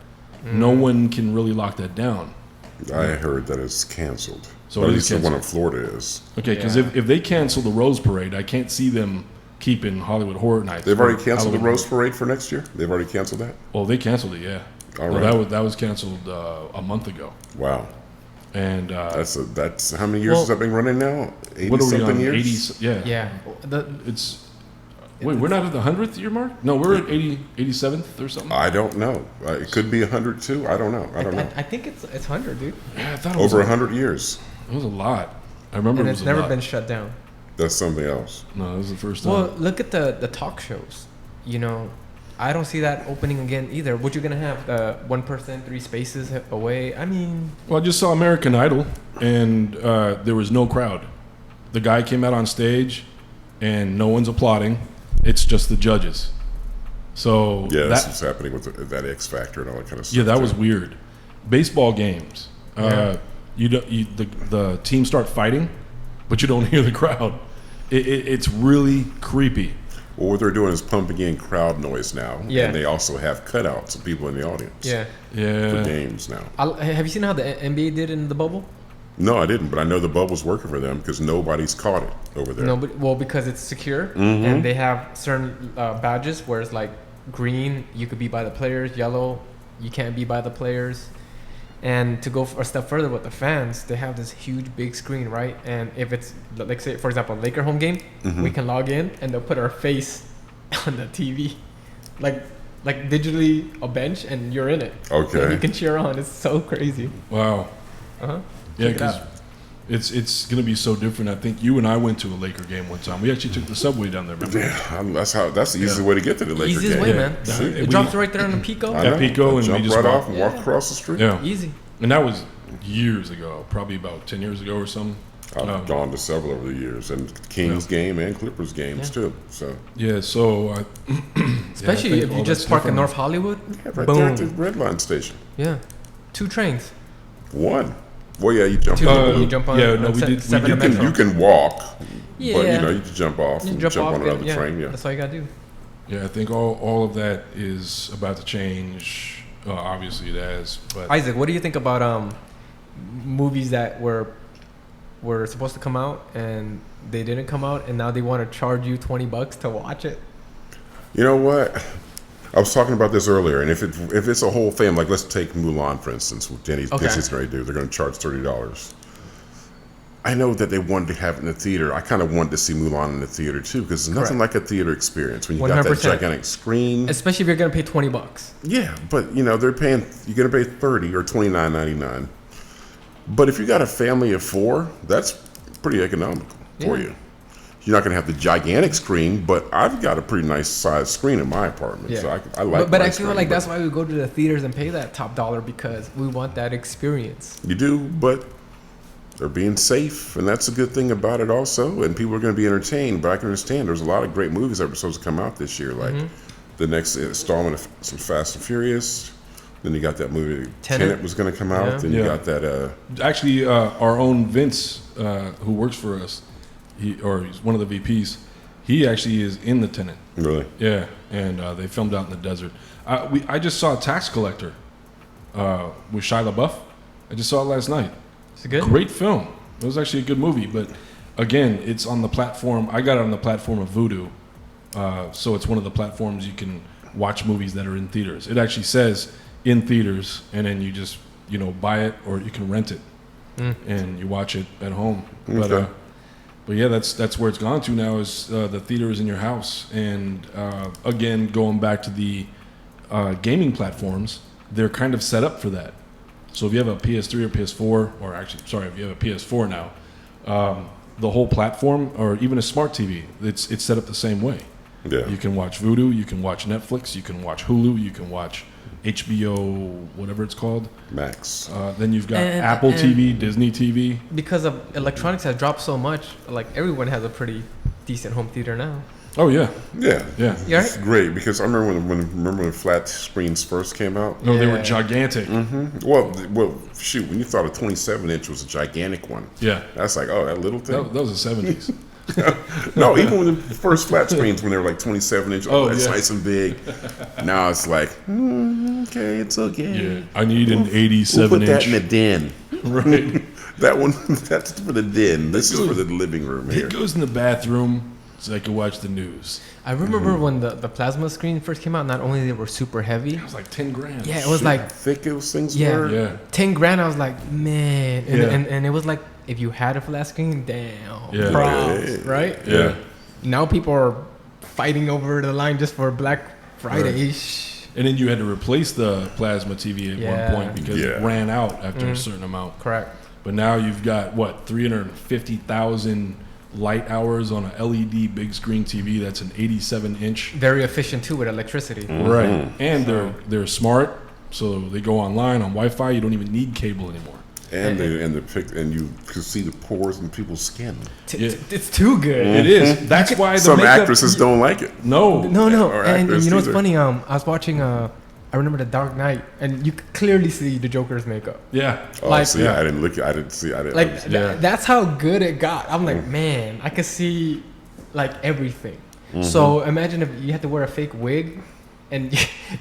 no one can really lock that down. I heard that it's canceled. So But it at is least the one canceled. in Florida is. Okay, because Yeah. if they cancel the Rose Parade, I can't see them keeping Hollywood Horror Nights. They've already canceled the Halloween. Rose Parade for next year? They've already canceled that? Well, they canceled it, yeah. All Well, right. that was canceled a month ago. Wow. And That's how many years Well, has that been running now? 80 what are we something on? years? 80? Yeah. Yeah. It's wait, we're not at the 100th year mark? No, we're at 87th or something. I don't know. It could be 100 too. I don't know. I don't know. I think it's 100, dude. Yeah, I thought it was Over 100 years. It was a lot. I remember And it it's was a never lot. been shut down. That's something else. No, this is the first time. Well, look at the talk shows. You know, I don't see that opening again either. What you gonna have? One person, 3 spaces away. I mean, Well, I just saw American Idol, and there was no crowd. The guy came out on stage, and no one's applauding. It's just the judges. So Yeah, that's that, what's happening with that X Factor and all that kind of stuff. yeah, that was too. weird. Baseball games, Yeah. the teams start fighting, but you don't hear the crowd. It's really creepy. Well, what they're doing is pumping in crowd noise now. Yeah. And they also have cutouts of people in the audience. yeah. For Yeah, games now. Have you seen how the NBA did in the bubble? No, I didn't, but I know the bubble's working for them because nobody's caught it over there. No, but, well, because it's secure Mm-hmm. and they have certain badges where it's like green, you could be by the players, yellow, you can't be by the players. And to go a step further with the fans, they have this huge big screen, right? And if it's, like, say, for example, a Laker home game, Mm-hmm. we can log in and they'll put our face on the TV. Like digitally a bench and you're in it. Okay. And you can cheer on. It's so crazy. wow. Uh-huh. Yeah, Check it because out. it's gonna be so different. I think you and I went to a Laker game one time. We actually took the subway down there. Remember? Yeah, that's the easiest way to get to the Laker Easiest game. way, Yeah. man. Yeah. It We- drops right there on the Pico. I know. At Pico, and we jump just right walk- off and walk across the street. Yeah, Easy. and that was years ago, probably about 10 years ago or something. I've gone to several over the years, and Kings game and Clippers games Yeah. too. So Yeah, so Especially think if all you that's just park in different. North Hollywood. yeah, right Boom. there at the Red Line station. Yeah. 2 trains. One. Well, yeah, you jump Two. on the You jump on. yeah, no, we se- did- we seven did- to Metro. you can walk, Yeah. but you can jump off You and jump jump off on and- another train. Yeah. That's all you gotta do. yeah, I think all of that is about to change. Obviously, it has. But Isaac, what do you think about movies that were supposed to come out and they didn't come out, and now they want to charge you $20 to watch it? You know what? I was talking about this earlier, and if it's a whole family, like let's take Mulan for instance, what Disney's Okay. going to do. They're going to charge $30. I know that they wanted to have it in the theater. I kind of wanted to see Mulan in the theater too, because there's nothing like a theater experience when you got that 100%. gigantic screen. Especially if you're gonna pay $20. Yeah, but you're going to pay $30 or $29.99. But if you got a family of 4, that's pretty economical for Yeah. you. You're not going to have the gigantic screen, but I've got a pretty nice sized screen in my apartment, Yeah. so I like. But my I feel screen, like but that's why we go to the theaters and pay that top dollar, because we want that experience. you do, but they're being safe, and that's a good thing about it also. And people are going to be entertained. But I can understand there's a lot of great movies that were supposed to come out this year, like Mm-hmm. the next installment of some Fast and Furious. Then you got that movie Tenet. Tenet was going to come out. Yeah. Then you Yeah. got that. actually, our own Vince, who works for us, he's one of the VPs. He actually is in the Tenant. Really? Yeah, and they filmed out in the desert. I just saw Tax Collector with Shia LaBeouf. I just saw it last night. Is it good? Great film. It was actually a good movie, but again, it's on the platform. I got it on the platform of Vudu, so it's one of the platforms you can watch movies that are in theaters. It actually says in theaters, and then you just buy it or you can rent it, and you watch it at home. Okay. But yeah, that's where it's gone to now, is the theater is in your house. And again, going back to the gaming platforms, they're kind of set up for that. So if you have a PS3 or PS4, or actually, sorry, if you have a PS4 now, the whole platform, or even a smart TV, it's set up the same way. Yeah. You can watch Vudu, you can watch Netflix, you can watch Hulu, you can watch HBO, whatever it's called. Max. Then you've got And- Apple and- TV, Disney TV. Because of electronics has dropped so much, like everyone has a pretty decent home theater now. Oh yeah, Yeah. yeah. You It's alright? great because I remember when flat screens first came out. No, they were Yeah. gigantic. Well, shoot, when you thought a 27-inch was a gigantic one, Yeah. that's like, oh, that little thing. That was the 70s. No, even when the first flat screens, when they were like 27 inch, Oh, it's yeah. nice and big. Now it's like, okay, it's okay. Yeah, I need an We'll 87 put that inch. in the den. Right. That one, that's for the den. This is for the living room He here. goes in the bathroom so I can watch the news. I remember when the plasma screen first came out. Not only they were super heavy. It was like 10 grand. Yeah, it was like Thick those things Yeah. were. Yeah. 10 grand. I was like, man, and, Yeah. and it was like if you had a flat screen, damn, Yeah. props, Yeah. right? Yeah. Now people are fighting over the line just for Black Friday. And then you had to replace the plasma TV at Yeah. one point because it Yeah. ran out after a certain amount. Correct. But now you've got, what, 350,000 light hours on a LED big screen TV that's an 87-inch. Very efficient too with electricity. Right. And they're smart, so they go online on Wi-Fi. You don't even need cable anymore. And you can see the pores in people's skin. Yeah. It's too good. It is. That's why the Some makeup, actresses don't like it. No. No, Or and actors you know what's either. funny? I was watching. I remember The Dark Knight, and you could clearly see the Joker's makeup. Yeah. Oh, Like- see, Yeah. I didn't look. I didn't see. I didn't. Like Yeah. that's how good it got. I'm like, man, I could see like everything. So imagine if you had to wear a fake wig, and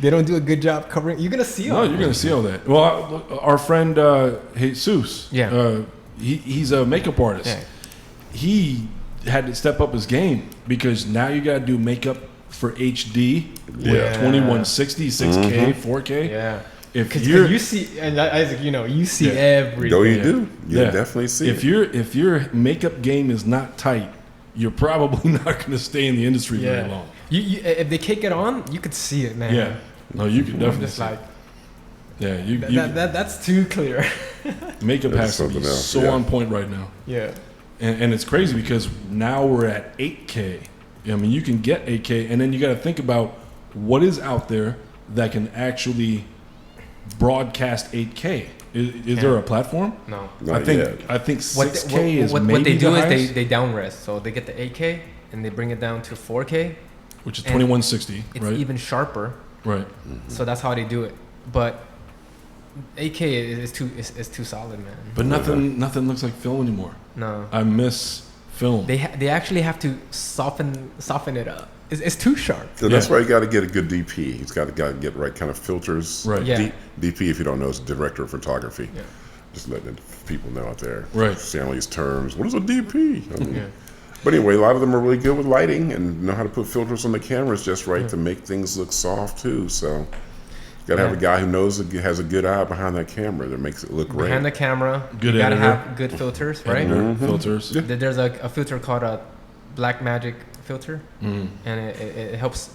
they don't do a good job covering. You're gonna see No, all. you're going to see all that. Well, our friend Jesus, Yeah. he's a makeup artist. Yeah. He had to step up his game because now you got to do makeup for HD, Yeah. 2160, 6K, 4K. Yeah. If Because you're you see, and Isaac, you see Yeah. everything. No, you do. You Yeah. definitely see. if it. your makeup game is not tight, you're probably not going to stay in the industry very Yeah. long. You if they kick it on, you could see it, man. Yeah. No, you can I'm definitely just see like it. Yeah, that's too clear. makeup That's has to be something else, so yeah. on point right now. Yeah. And it's crazy because now we're at 8K. I mean, you can get 8K, and then you got to think about what is out there that can actually broadcast 8K. Is there a platform? No. Not I think yet. I think 6K is what maybe they do the is highest, they down res, so they get the 8K and they bring it down to 4K. which is and 2160, It's right? even sharper, Right. so that's how they do it. But 8K is too solid, man. But nothing looks like film anymore. No, I miss film. they actually have to soften it up. It's too sharp. So that's Yeah. why you got to get a good DP. He's got to get the right kind of filters. Right. Yeah. DP, if you don't know, is director of photography. Yeah. Just letting people know out there. Right. Saying all these terms. What is a DP? I mean, Yeah. But anyway, a lot of them are really good with lighting and know how to put filters on the cameras just right to make things look soft too. So you got to have a guy who has a good eye behind that camera that makes it look great. Behind the camera, Good you gotta editor. have good filters, right? Editor, filters. Yeah. There's a filter called a Black Magic filter, and it helps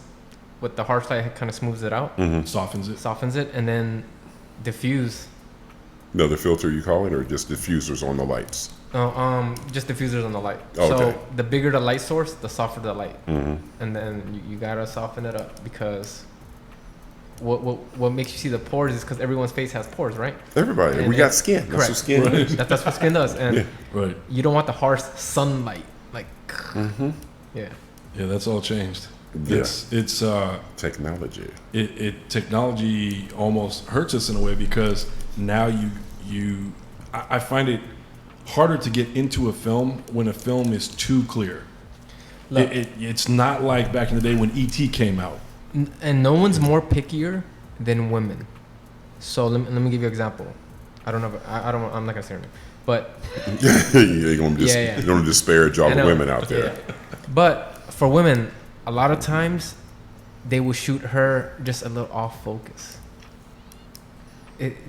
with the harsh light. It kind of smooths it out, Softens it. softens it, and then diffuse. No, the filter you call it, or just diffusers on the lights? Just diffusers on the light. Okay. So the bigger the light source, the softer the light, and then you gotta soften it up because what makes you see the pores is because everyone's face has pores, right? Everybody, And we it- got skin. That's correct. what skin is. That's what skin does, and Yeah. Right. you don't want the harsh sunlight, like. Yeah. Yeah, that's all changed. Yeah. It's Technology. technology almost hurts us in a way because now I find it harder to get into a film when a film is too clear. Look. It's not like back in the day when E.T. came out. And no one's more pickier than women. So let me give you an example. I don't know. I'm not gonna say her name, but You're going to Yeah. you're going to disparage all I the know. women out there. Yeah. But for women, a lot of times they will shoot her just a little off focus.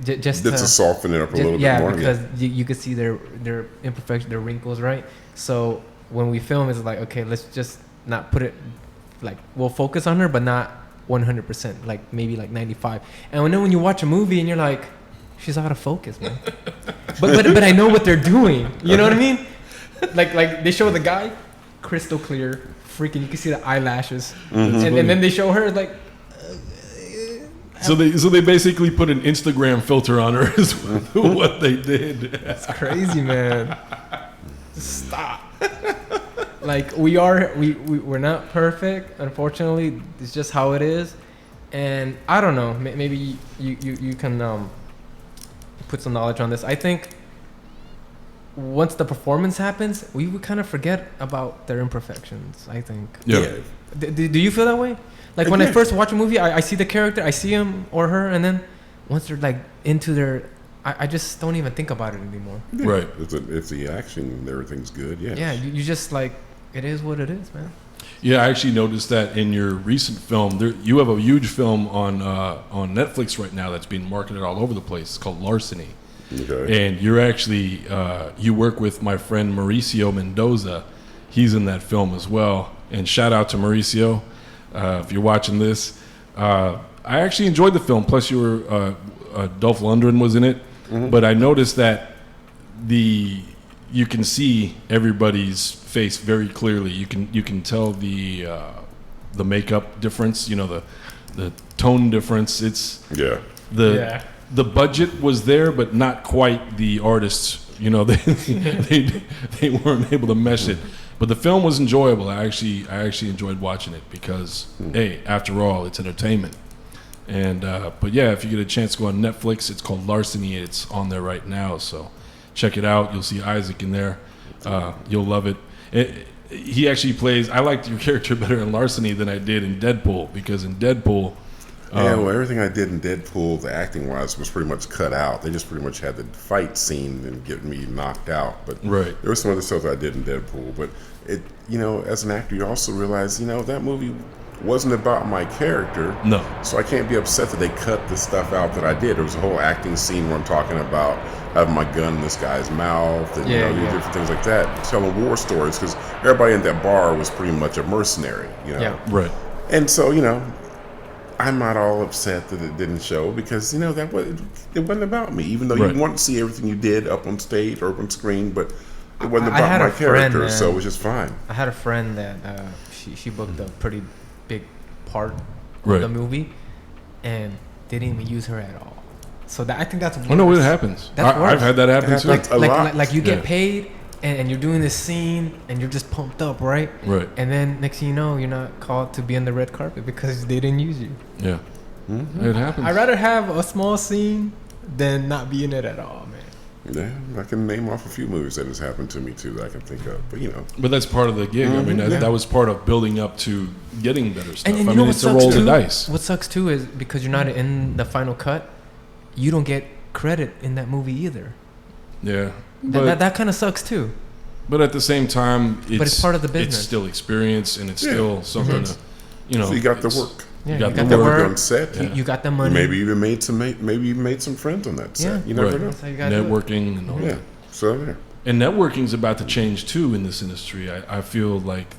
Just Just to to soften it up a little bit more. because you could see their imperfections, their wrinkles, right? So when we film, it's like, okay, let's just not put it like we'll focus on her, but not 100%, like maybe like 95. And then when you watch a movie and you're like, she's out of focus, man. but I know what they're doing. You know what I mean? Like they show the guy, crystal clear, freaking. You can see the eyelashes, and then they show her like. So they basically put an Instagram filter on her is what they did. It's crazy, man. Just stop. Like we're not perfect, unfortunately. It's just how it is, and I don't know. Maybe you can put some knowledge on this. I think once the performance happens, we would kind of forget about their imperfections. I think. Yeah. Do you feel that way? Like when I first watch a movie, I see the character, I see him or her, and then once they're like into their I just don't even think about it anymore. Yeah. Right. If the action and everything's good, yeah. Yeah, you just like, it is what it is, man. Yeah, I actually noticed that in your recent film, you have a huge film on Netflix right now that's being marketed all over the place. It's called Larceny. Okay. And you're actually, you work with my friend Mauricio Mendoza. He's in that film as well. And shout out to Mauricio if you're watching this. I actually enjoyed the film. Plus, you were Dolph Lundgren was in it. Mm-hmm. But I noticed that you can see everybody's face very clearly. You can tell the makeup difference. You know, the tone difference. It's the budget was there, but not quite the artists. You know, they weren't able to mesh it. But the film was enjoyable. I actually enjoyed watching it because, hey, after all, it's entertainment. And but yeah, if you get a chance to go on Netflix, it's called Larceny. It's on there right now, so check it out. You'll see Isaac in there. You'll love it. He actually plays. I liked your character better in Larceny than I did in Deadpool, because in Deadpool, everything I did in Deadpool, the acting wise, was pretty much cut out. They just pretty much had the fight scene and get me knocked out. But right. There was some other stuff I did in Deadpool. But it, as an actor, you also realize, that movie wasn't about my character. No. So I can't be upset that they cut the stuff out that I did. There was a whole acting scene where I'm talking about having my gun in this guy's mouth and different things like that, telling war stories, because everybody in that bar was pretty much a mercenary. Yeah. Right. And so I'm not all upset that it didn't show, because it wasn't about me. Even though you want to see everything you did up on stage or up on screen, but it wasn't about my character, so it was just fine. I had a friend that she booked a pretty big part right. of the movie, and they didn't even use her at all. So I think that's worse. Oh no, it happens. I've had that happen too. Like you get paid, and you're doing this scene, and you're just pumped up, right? Right. And then next thing you know, you're not called to be on the red carpet because they didn't use you. Yeah. Mm-hmm. It happens. I'd rather have a small scene than not be in it at all, man. Yeah, I can name off a few movies that has happened to me too that I can think of, but But that's part of the gig. I mean, that was part of building up to getting better stuff. And I mean, it's a roll of the dice. What sucks too is because you're not in the final cut, you don't get credit in that movie either. Yeah. That kind of sucks too. But at the same time, it's part of the business. It's still experience, and it's still something to, So you got the work. Yeah, you got the work on set. You got the money. Maybe even made some friends on that set. Yeah. You never know. That's how you Networking and all that. So yeah. And networking's about to change too in this industry. I feel like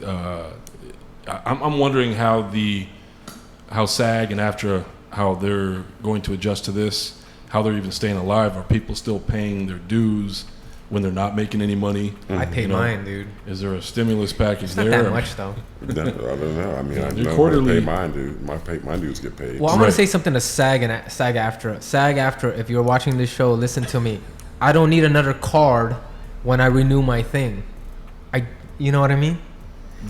I'm wondering how SAG and AFTRA, how they're going to adjust to this, how they're even staying alive. Are people still paying their dues when they're not making any money? I pay mine, dude. Is there a stimulus package it's there? Not that much though. I don't know. I mean, I know quarterly, I pay mine, dude. My dues get paid. Well, I'm gonna say something to SAG and SAG-AFTRA. SAG-AFTRA, if you're watching this show, listen to me. I don't need another card when I renew my thing. You know what I mean?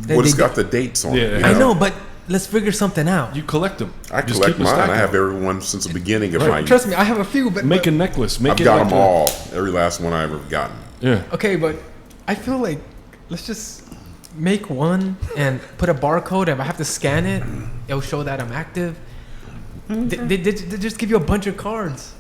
It's got the dates on it. I know, but let's figure something out. You collect them. I collect mine. I have everyone since the beginning of my. Trust me, I have a few. But make a necklace. I've got them all. Every last one I've ever gotten. Yeah. Okay, but I feel like let's just make one and put a barcode. If I have to scan it, it'll show that I'm active. They just give you a bunch of cards.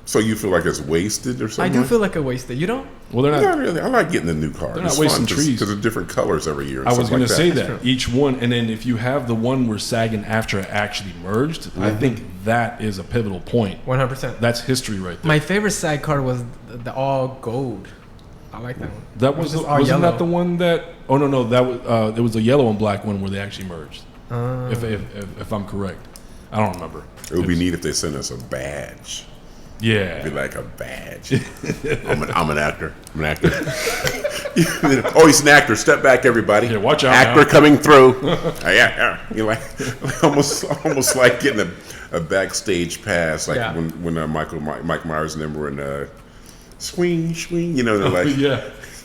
So you feel like it's wasted or something? I do feel like a wasted. You don't? Well, they're not really. I like getting the new card. They're not wasting trees because they're different colors every year. I was going to say that each one, and then if you have the one where SAG and AFTRA actually merged, I think that is a pivotal point. 100%. That's history right there. My favorite SAG card was the all gold. I like that one. That wasn't that the one that? Oh no, that was it was a yellow and black one where they actually merged. If I'm correct, I don't remember. It would be neat if they sent us a badge. Yeah, it'd be like a badge. I'm an actor. I'm an actor. Oh, he's an actor. Step back, everybody. Yeah, watch out. Actor now. coming through. You're like almost like getting a backstage pass, like when Mike Myers and them were in swing. They're like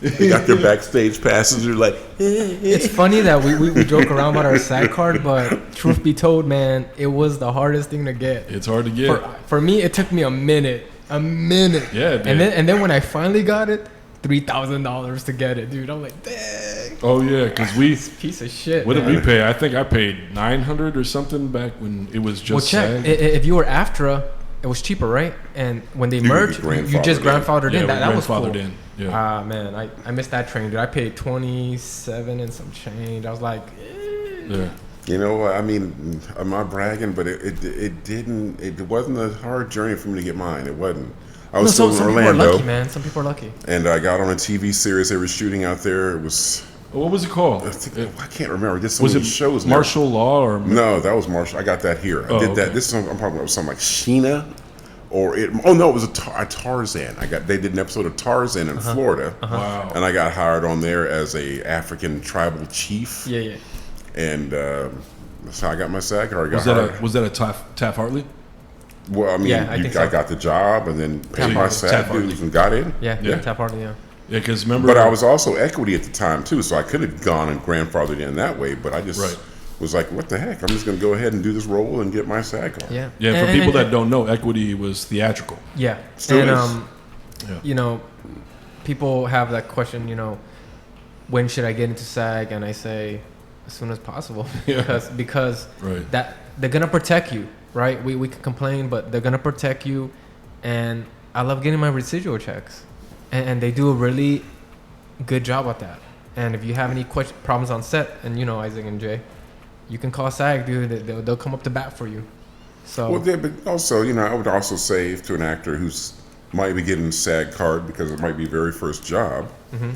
they got their backstage passes. They're like, It's funny that we joke around about our SAG card, but truth be told, man, it was the hardest thing to get. It's hard to get. For me, it took me a minute. Yeah, and then when I finally got it, $3,000 to get it, dude. I'm like, dang. Oh yeah, because piece of shit. What did we pay? I think I paid $900 or something back when it was just. Well, check SAG. if you were AFTRA, it was cheaper, right? And when they You merged, you just grandfathered Yeah, in. That we was cool. grandfathered in. Yeah. Man, I missed that train, dude. I paid 27 and some change. I was like, Yeah. You know what? I mean, I'm not bragging, but it wasn't a hard journey for me to get mine. It wasn't. I was still in some Orlando. people are lucky, man. Some people are lucky. And I got on a TV series they were shooting out there. It was, What was it called? I can't remember. Just some Was of it the shows. now. Martial Law or? No, that was Martial. I got that here. I did okay. that. This is I'm probably something like Sheena, or it. Oh no, it was a Tarzan. They did an episode of Tarzan in Florida, Wow. and I got hired on there as a African tribal chief. Yeah. And so I got my SAG card. Was that a Taft Hartley? Well, I mean, Yeah, I think so. I got the job and then paid my SAG dues and got in. Yeah. Tap party, yeah. Yeah, because remember. But I was also equity at the time too, so I could have gone and grandfathered in that way. But I just Right. was like, what the heck? I'm just going to go ahead and do this role and get my SAG card. Yeah. Yeah, for people that don't know, equity was theatrical. Yeah. Still and is. Yeah. you know, people have that question, you know, when should I get into SAG? And I say, as soon as possible. Yeah. because Right. that they're gonna protect you, right? We can complain, but they're gonna protect you. And I love getting my residual checks. And they do a really good job at that. And if you have any problems on set, and you know Isaac and Jay, you can call SAG, dude. They'll come up to bat for you. So Well, yeah, but also, you know, I would also say to an actor who's might be getting a SAG card because it might be very first job. Mm-hmm.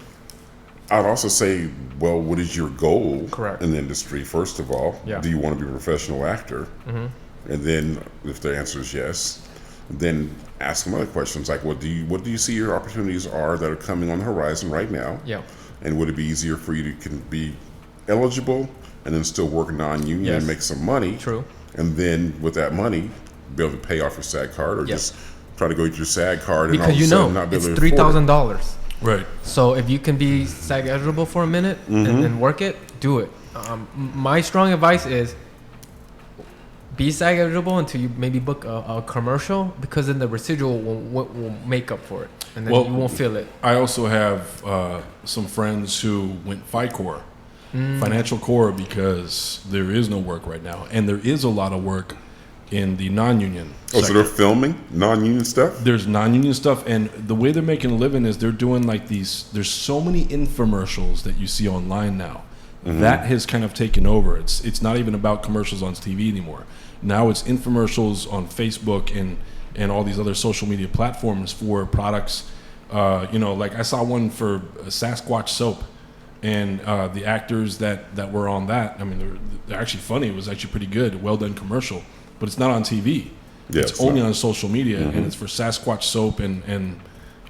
I'd also say, well, what is your goal Correct. in the industry? First of all, Yeah. do you want to be a professional actor? Mm-hmm. And then, if the answer is yes, then ask them other questions like, what do you see your opportunities are that are coming on the horizon right now? yeah, And would it be easier for you to be eligible and then still work non-union Yes. and make some money? true. And then with that money, be able to pay off your SAG card, or Yep. just try to go get your SAG card and all Because of a you sudden know not be it's able to afford it. $3,000. Right. So if you can be SAG eligible for a minute and work it, do it. My strong advice is be SAG eligible until you maybe book a commercial, because then the residual will make up for it, and then Well, you won't feel it. I also have some friends who went FICOR, financial core, because there is no work right now, and there is a lot of work in the non-union. Oh, so sector. they're filming non-union stuff? There's non-union stuff, and the way they're making a living is they're doing like these. There's so many infomercials that you see online now. That has kind of taken over. It's not even about commercials on TV anymore. Now it's infomercials on Facebook and all these other social media platforms for products. Like I saw one for Sasquatch soap, and the actors that were on that, I mean, they're actually funny. It was actually pretty good, well done commercial, but it's not on TV. Yeah, it's only on social media, and it's for Sasquatch soap and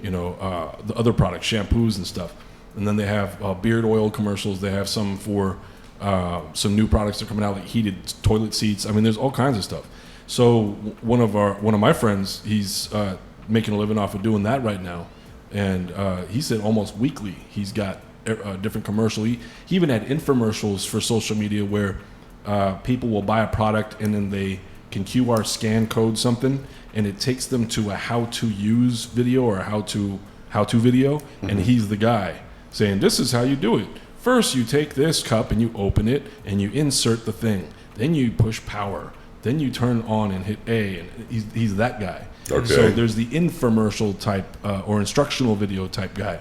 the other products, shampoos and stuff. And then they have beard oil commercials. They have some for some new products that are coming out, like heated toilet seats. I mean, there's all kinds of stuff. So one of my friends, he's making a living off of doing that right now, and he said almost weekly he's got a different commercial. He even had infomercials for social media where people will buy a product and then they can QR scan code something, and it takes them to a how-to use video or a how-to video, and he's the guy saying, this is how you do it. First, you take this cup and you open it and you insert the thing. Then you push power. Then you turn on and hit A, and he's that guy. Okay. So there's the infomercial type or instructional video type guy.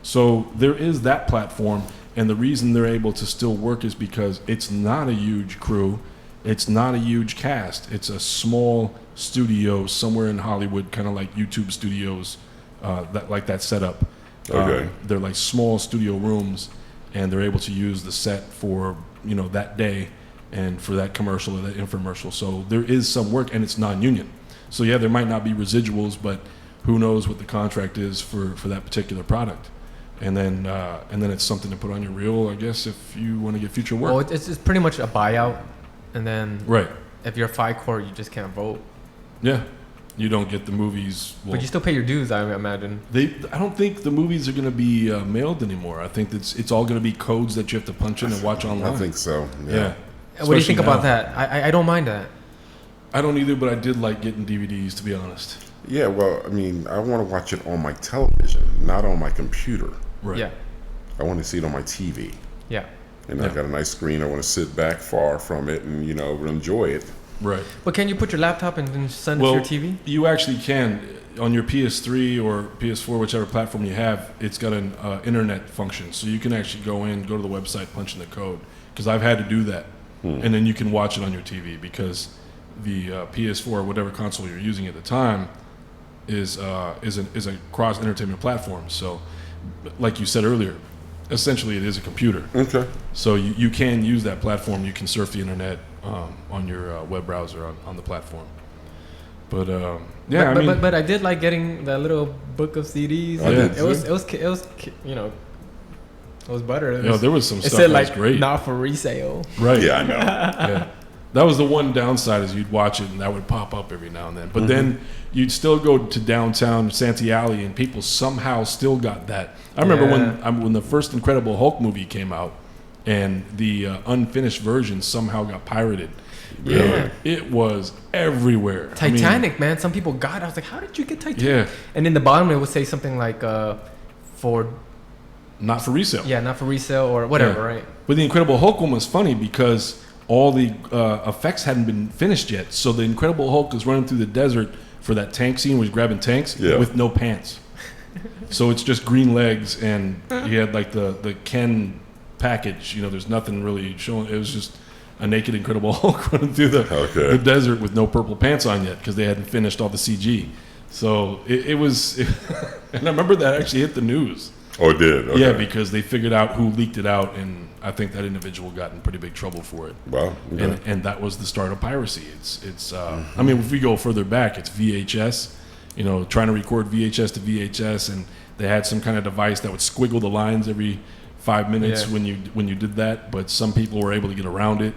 So there is that platform, and the reason they're able to still work is because it's not a huge crew. It's not a huge cast. It's a small studio somewhere in Hollywood, kind of like YouTube studios, that setup. Okay. They're like small studio rooms, and they're able to use the set for that day and for that commercial or that infomercial. So there is some work, and it's non-union. So yeah, there might not be residuals, but who knows what the contract is for that particular product. And then it's something to put on your reel, I guess, if you want to get future work. Well, it's pretty much a buyout, and then Right. if you're FICOR, you just can't vote. Yeah. You don't get the movies. Well, But you still pay your dues, I imagine. I don't think the movies are going to be mailed anymore. I think it's all going to be codes that you have to punch in and watch online. I think so. Yeah. What do you think Especially about now. that? I don't mind that. I don't either, but I did like getting DVDs, to be honest. Yeah, well, I mean, I want to watch it on my television, not on my computer. Right. Yeah, I want to see it on my TV. yeah. And Yeah. I've got a nice screen. I want to sit back far from it and, enjoy it. Right. But can you put your laptop and then send it Well, to your TV? you actually can on your PS3 or PS4, whichever platform you have. It's got an internet function, so you can actually go to the website, punch in the code. Because I've had to do that, and then you can watch it on your TV because the PS4 or whatever console you're using at the time is a cross entertainment platform. So, like you said earlier, essentially it is a computer. Okay. So you can use that platform. You can surf the internet on your web browser on the platform. But but I did like getting that little book of CDs. I did It was you know, it was butter. There was some It stuff said that like was great. not for resale. Right. Yeah, I know. Yeah. That was the one downside is you'd watch it and that would pop up every now and then. But then you'd still go to downtown Santee Alley and people somehow still got that. I remember when the first Incredible Hulk movie came out and the unfinished version somehow got pirated. Yeah. It was everywhere. Titanic, man. Some people got it. I was like, how did you get Titanic? Yeah. And in the bottom it would say something like for Not for resale. yeah, not for resale or whatever, Yeah. right? But the Incredible Hulk one was funny because all the effects hadn't been finished yet. So the Incredible Hulk is running through the desert for that tank scene where he's grabbing tanks with no pants. So it's just green legs and he had like the Ken package. You know, there's nothing really showing. It was just a naked Incredible Hulk running through the desert with no purple pants on yet because they hadn't finished all the CG. So it was, and I remember that actually hit the news. Oh, it did? Okay. Yeah, because they figured out who leaked it out, and I think that individual got in pretty big trouble for it. Wow. Okay. And that was the start of piracy. It's I mean, if we go further back, it's VHS, you know, trying to record VHS to VHS, and they had some kind of device that would squiggle the lines every 5 minutes when you did that, but some people were able to get around it.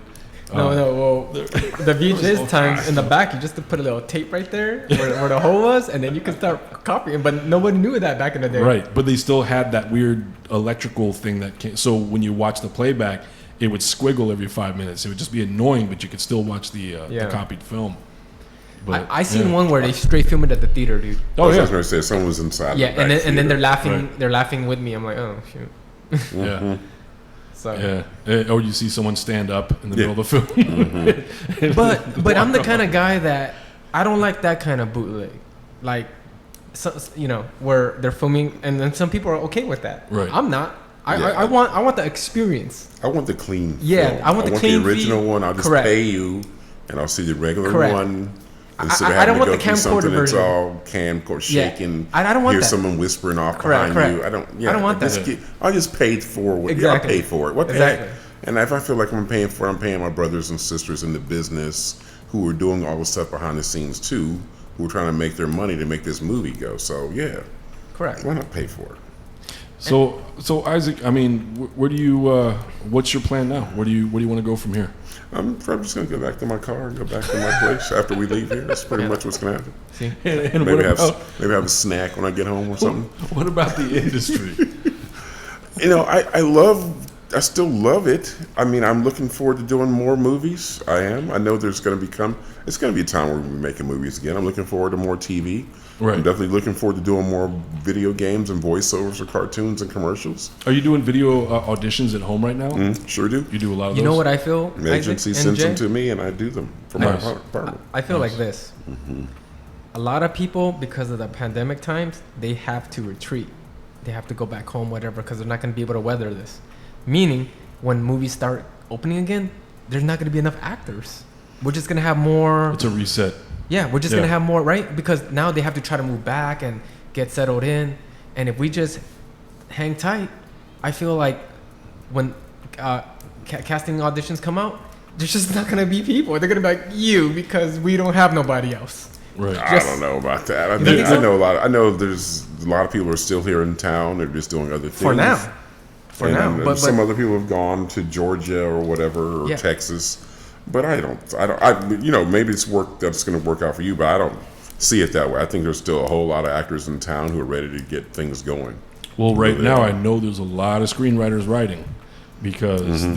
Well, the VHS times in the back, you just to put a little tape right there where the hole was, and then you can start copying. But nobody knew that back in the day. Right, but they still had that weird electrical thing that came. So when you watch the playback, it would squiggle every 5 minutes. It would just be annoying, but you could still watch the copied film. But I seen one where they straight film it at the theater, dude. I was going to say someone was inside. Yeah, the back and then they're theater. laughing. Right. They're laughing with me. I'm like, oh shoot. Yeah. So. Yeah, or you see someone stand up in the middle of the film. But I'm the kind of guy that I don't like that kind of bootleg, like, so, you know, where they're filming and then some people are okay with that. Right. I'm not. I want the experience. I want the clean Yeah, film. I want the clean the original feed. one. I'll just Correct. pay you, and I'll see the regular Correct. one. Instead of I don't having to want go the through camcorder something that's version. all camcorder shaking. I don't want hear that. someone whispering off Correct, behind you. correct. I don't want that. I just paid for what. Exactly. Yeah, I pay for it. What the Exactly. heck? And if I feel like I'm paying for it, I'm paying my brothers and sisters in the business who are doing all the stuff behind the scenes too, who are trying to make their money to make this movie go. So yeah, Correct. why not pay for it? So Isaac, I mean, where do you? What's your plan now? Where do you want to go from here? I'm probably just gonna go back to my car and go back to my place after we leave here. That's pretty much what's gonna happen. See, And Maybe what about, maybe have a snack when I get home or something. what about the industry? You know, I still love it. I mean, I'm looking forward to doing more movies. I am. I know it's going to be a time where we're making movies again. I'm looking forward to more TV. Right. I'm definitely looking forward to doing more video games and voiceovers or cartoons and commercials. Are you doing video auditions at home right now? Sure do. You do a lot of you those? know what I feel? The agency Isaac, sends NJ? them to me and I do them for my Nice. apartment. I feel like this. A lot of people, because of the pandemic times, they have to retreat. They have to go back home, whatever, because they're not going to be able to weather this. Meaning, when movies start opening again, there's not going to be enough actors. We're just going to have more. It's a reset. Yeah, we're just going to have more, right? Because now they have to try to move back and get settled in. And if we just hang tight, I feel like when casting auditions come out, there's just not going to be people. They're going to be like, you, because we don't have nobody else. Right. I don't know about that. think so? I know there's a lot of people who are still here in town. They're just doing other things. For now. And But some other people have gone to Georgia or whatever, or Texas. But maybe it's that's going to work out for you, but I don't see it that way. I think there's still a whole lot of actors in town who are ready to get things going. Well, right now I know there's a lot of screenwriters writing because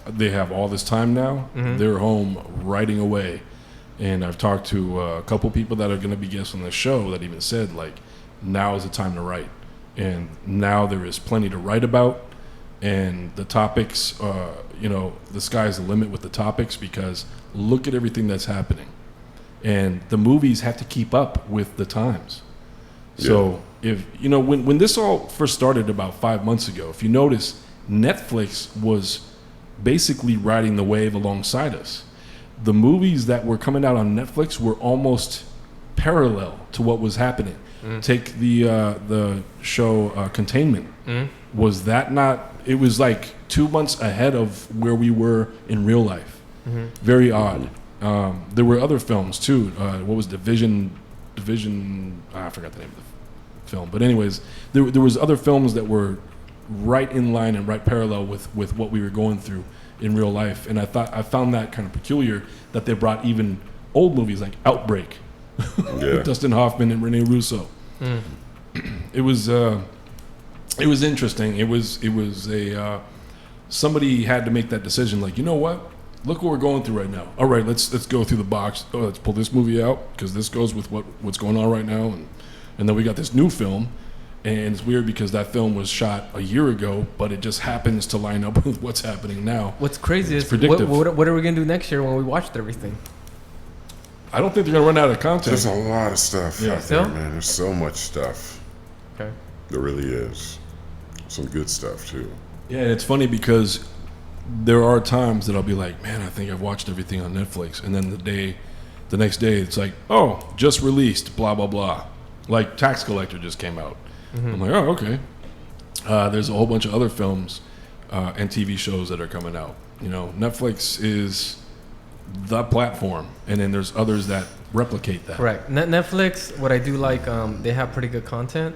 they have all this time now. They're home writing away. And I've talked to a couple people that are going to be guests on the show that even said, like, now is the time to write. And now there is plenty to write about. and the topics, the sky's the limit with the topics because look at everything that's happening. And the movies have to keep up with the times. So if when this all first started about 5 months ago, if you notice, Netflix was basically riding the wave alongside us. The movies that were coming out on Netflix were almost parallel to what was happening. Take the show Containment. Was that not? It was like 2 months ahead of where we were in real life. Very odd. There were other films too. What was Division? I forgot the name of the film. But anyways, there was other films that were right in line and right parallel with what we were going through in real life. And I found that kind of peculiar that they brought even old movies like Outbreak, with Dustin Hoffman and Rene Russo. It was interesting. It was a somebody had to make that decision. Like, you know what? Look what we're going through right now. All right, let's go through the box. Oh, let's pull this movie out because this goes with what's going on right now. And then we got this new film, and it's weird because that film was shot a year ago, but it just happens to line up with what's happening now. What's crazy is predictive. What are we gonna do next year when we watched everything? I don't think they're gonna run out of content. There's a lot of stuff out Still? there, man. There's so much stuff. Okay. There really is. Some good stuff too. Yeah, and it's funny because there are times that I'll be like, man, I think I've watched everything on Netflix, and then the next day it's like, oh, just released, blah blah blah. Like Tax Collector just came out. I'm like, oh, okay. There's a whole bunch of other films and TV shows that are coming out. Netflix is the platform, and then there's others that replicate that. Correct. Netflix, what I do like, they have pretty good content.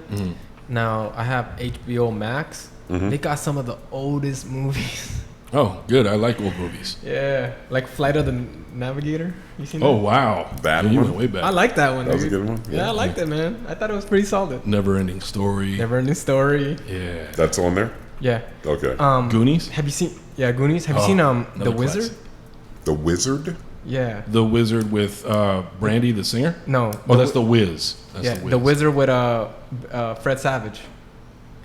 Now, I have HBO Max. They got some of the oldest movies. Oh, good. I like old movies. Yeah. Like Flight of the Navigator. You seen that? Oh, wow. That You one? went way back. I like that one, That was a dude. good one. Yeah, I liked it, man. I thought it was pretty solid. Never Ending Story. Never Ending Story. Yeah. That's on there? Yeah. Okay. Goonies? Have you seen? Yeah, Goonies. Have you seen The another Wizard? classic. The Wizard? Yeah. The Wizard with Brandy, the singer? No. Oh, that's The Wiz. That's Yeah, The Wizard with Fred Savage.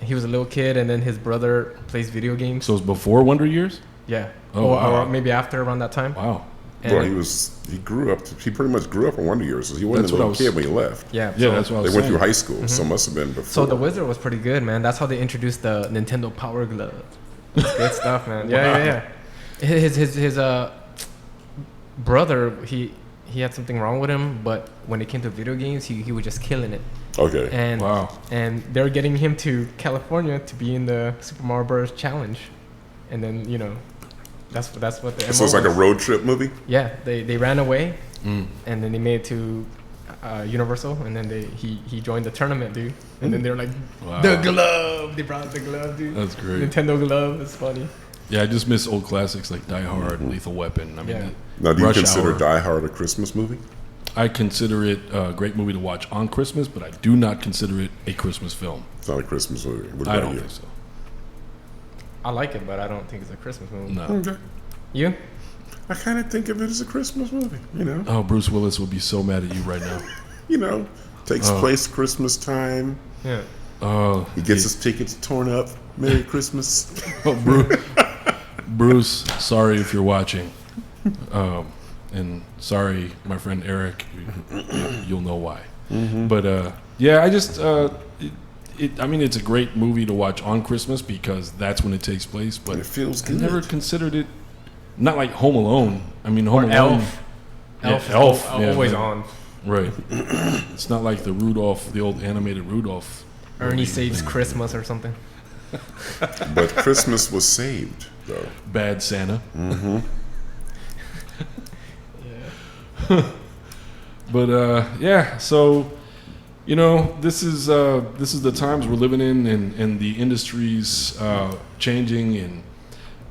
He was a little kid, and then his brother plays video games. So it's before Wonder Years? Yeah. Oh, or, wow. or maybe after, around that time. Wow. And Well, he grew up. He pretty much grew up in Wonder Years. So he wasn't That's a what I little was- kid when he left. Yeah. Yeah, so, that's what I They was went saying. through high school, so it must have been before. So The Wizard was pretty good, man. That's how they introduced the Nintendo Power Glove. It's good stuff, man. Yeah. His brother, he had something wrong with him, but when it came to video games, he was just killing it. Okay. And Wow. and they're getting him to California to be in the Super Mario Bros. Challenge, and then that's what the So it's MO like a was. road trip movie? Yeah, they ran away, and then they made it to Universal, and then he joined the tournament, dude. And then they're like, Wow. the glove. They brought the glove, dude. That's great. Nintendo glove. It's funny. Yeah, I just miss old classics like Die Hard, Lethal Weapon. I mean, Yeah. Now, do you Rush consider Hour. Die Hard a Christmas movie? I consider it a great movie to watch on Christmas, but I do not consider it a Christmas film. It's not a Christmas movie. What I about don't you? think so. I like it, but I don't think it's a Christmas movie. No. Okay. You? I kind of think of it as a Christmas movie. Oh, Bruce Willis would be so mad at you right now. Takes place Christmas time. Yeah. Oh, He gets his tickets torn up. Merry Christmas. Oh, Bruce, sorry if you're watching. And sorry, my friend Eric, you'll know why. But yeah, I just, I mean, it's a great movie to watch on Christmas because that's when it takes place. But And it feels I good. never considered it, not like Home Alone. I mean, Home Or Alone. Elf. Yeah, Elf is Elf, yeah, always man. on. Right. It's not like the old animated Rudolph. Ernie movie. Saves Christmas or something. But Christmas was saved, though. Bad Santa. But yeah, so this is the times we're living in, and the industry's changing, and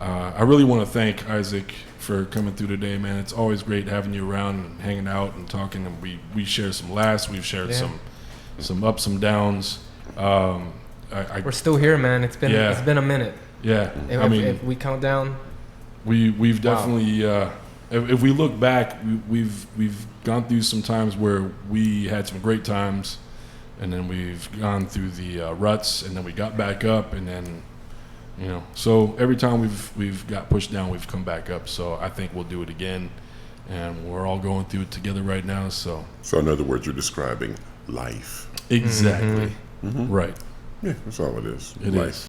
I really want to thank Isaac for coming through today, man. It's always great having you around and hanging out and talking, and we share some laughs, we've shared some ups, some downs. We're still here, man. It's been a minute. Yeah, If we count down, we've definitely if we look back, we've gone through some times where we had some great times, and then we've gone through the ruts, and then we got back up, and then You know, so every time we've got pushed down, we've come back up. So I think we'll do it again, and we're all going through it together right now. So in other words, you're describing life. exactly, right. Yeah, that's all it is. It life. is.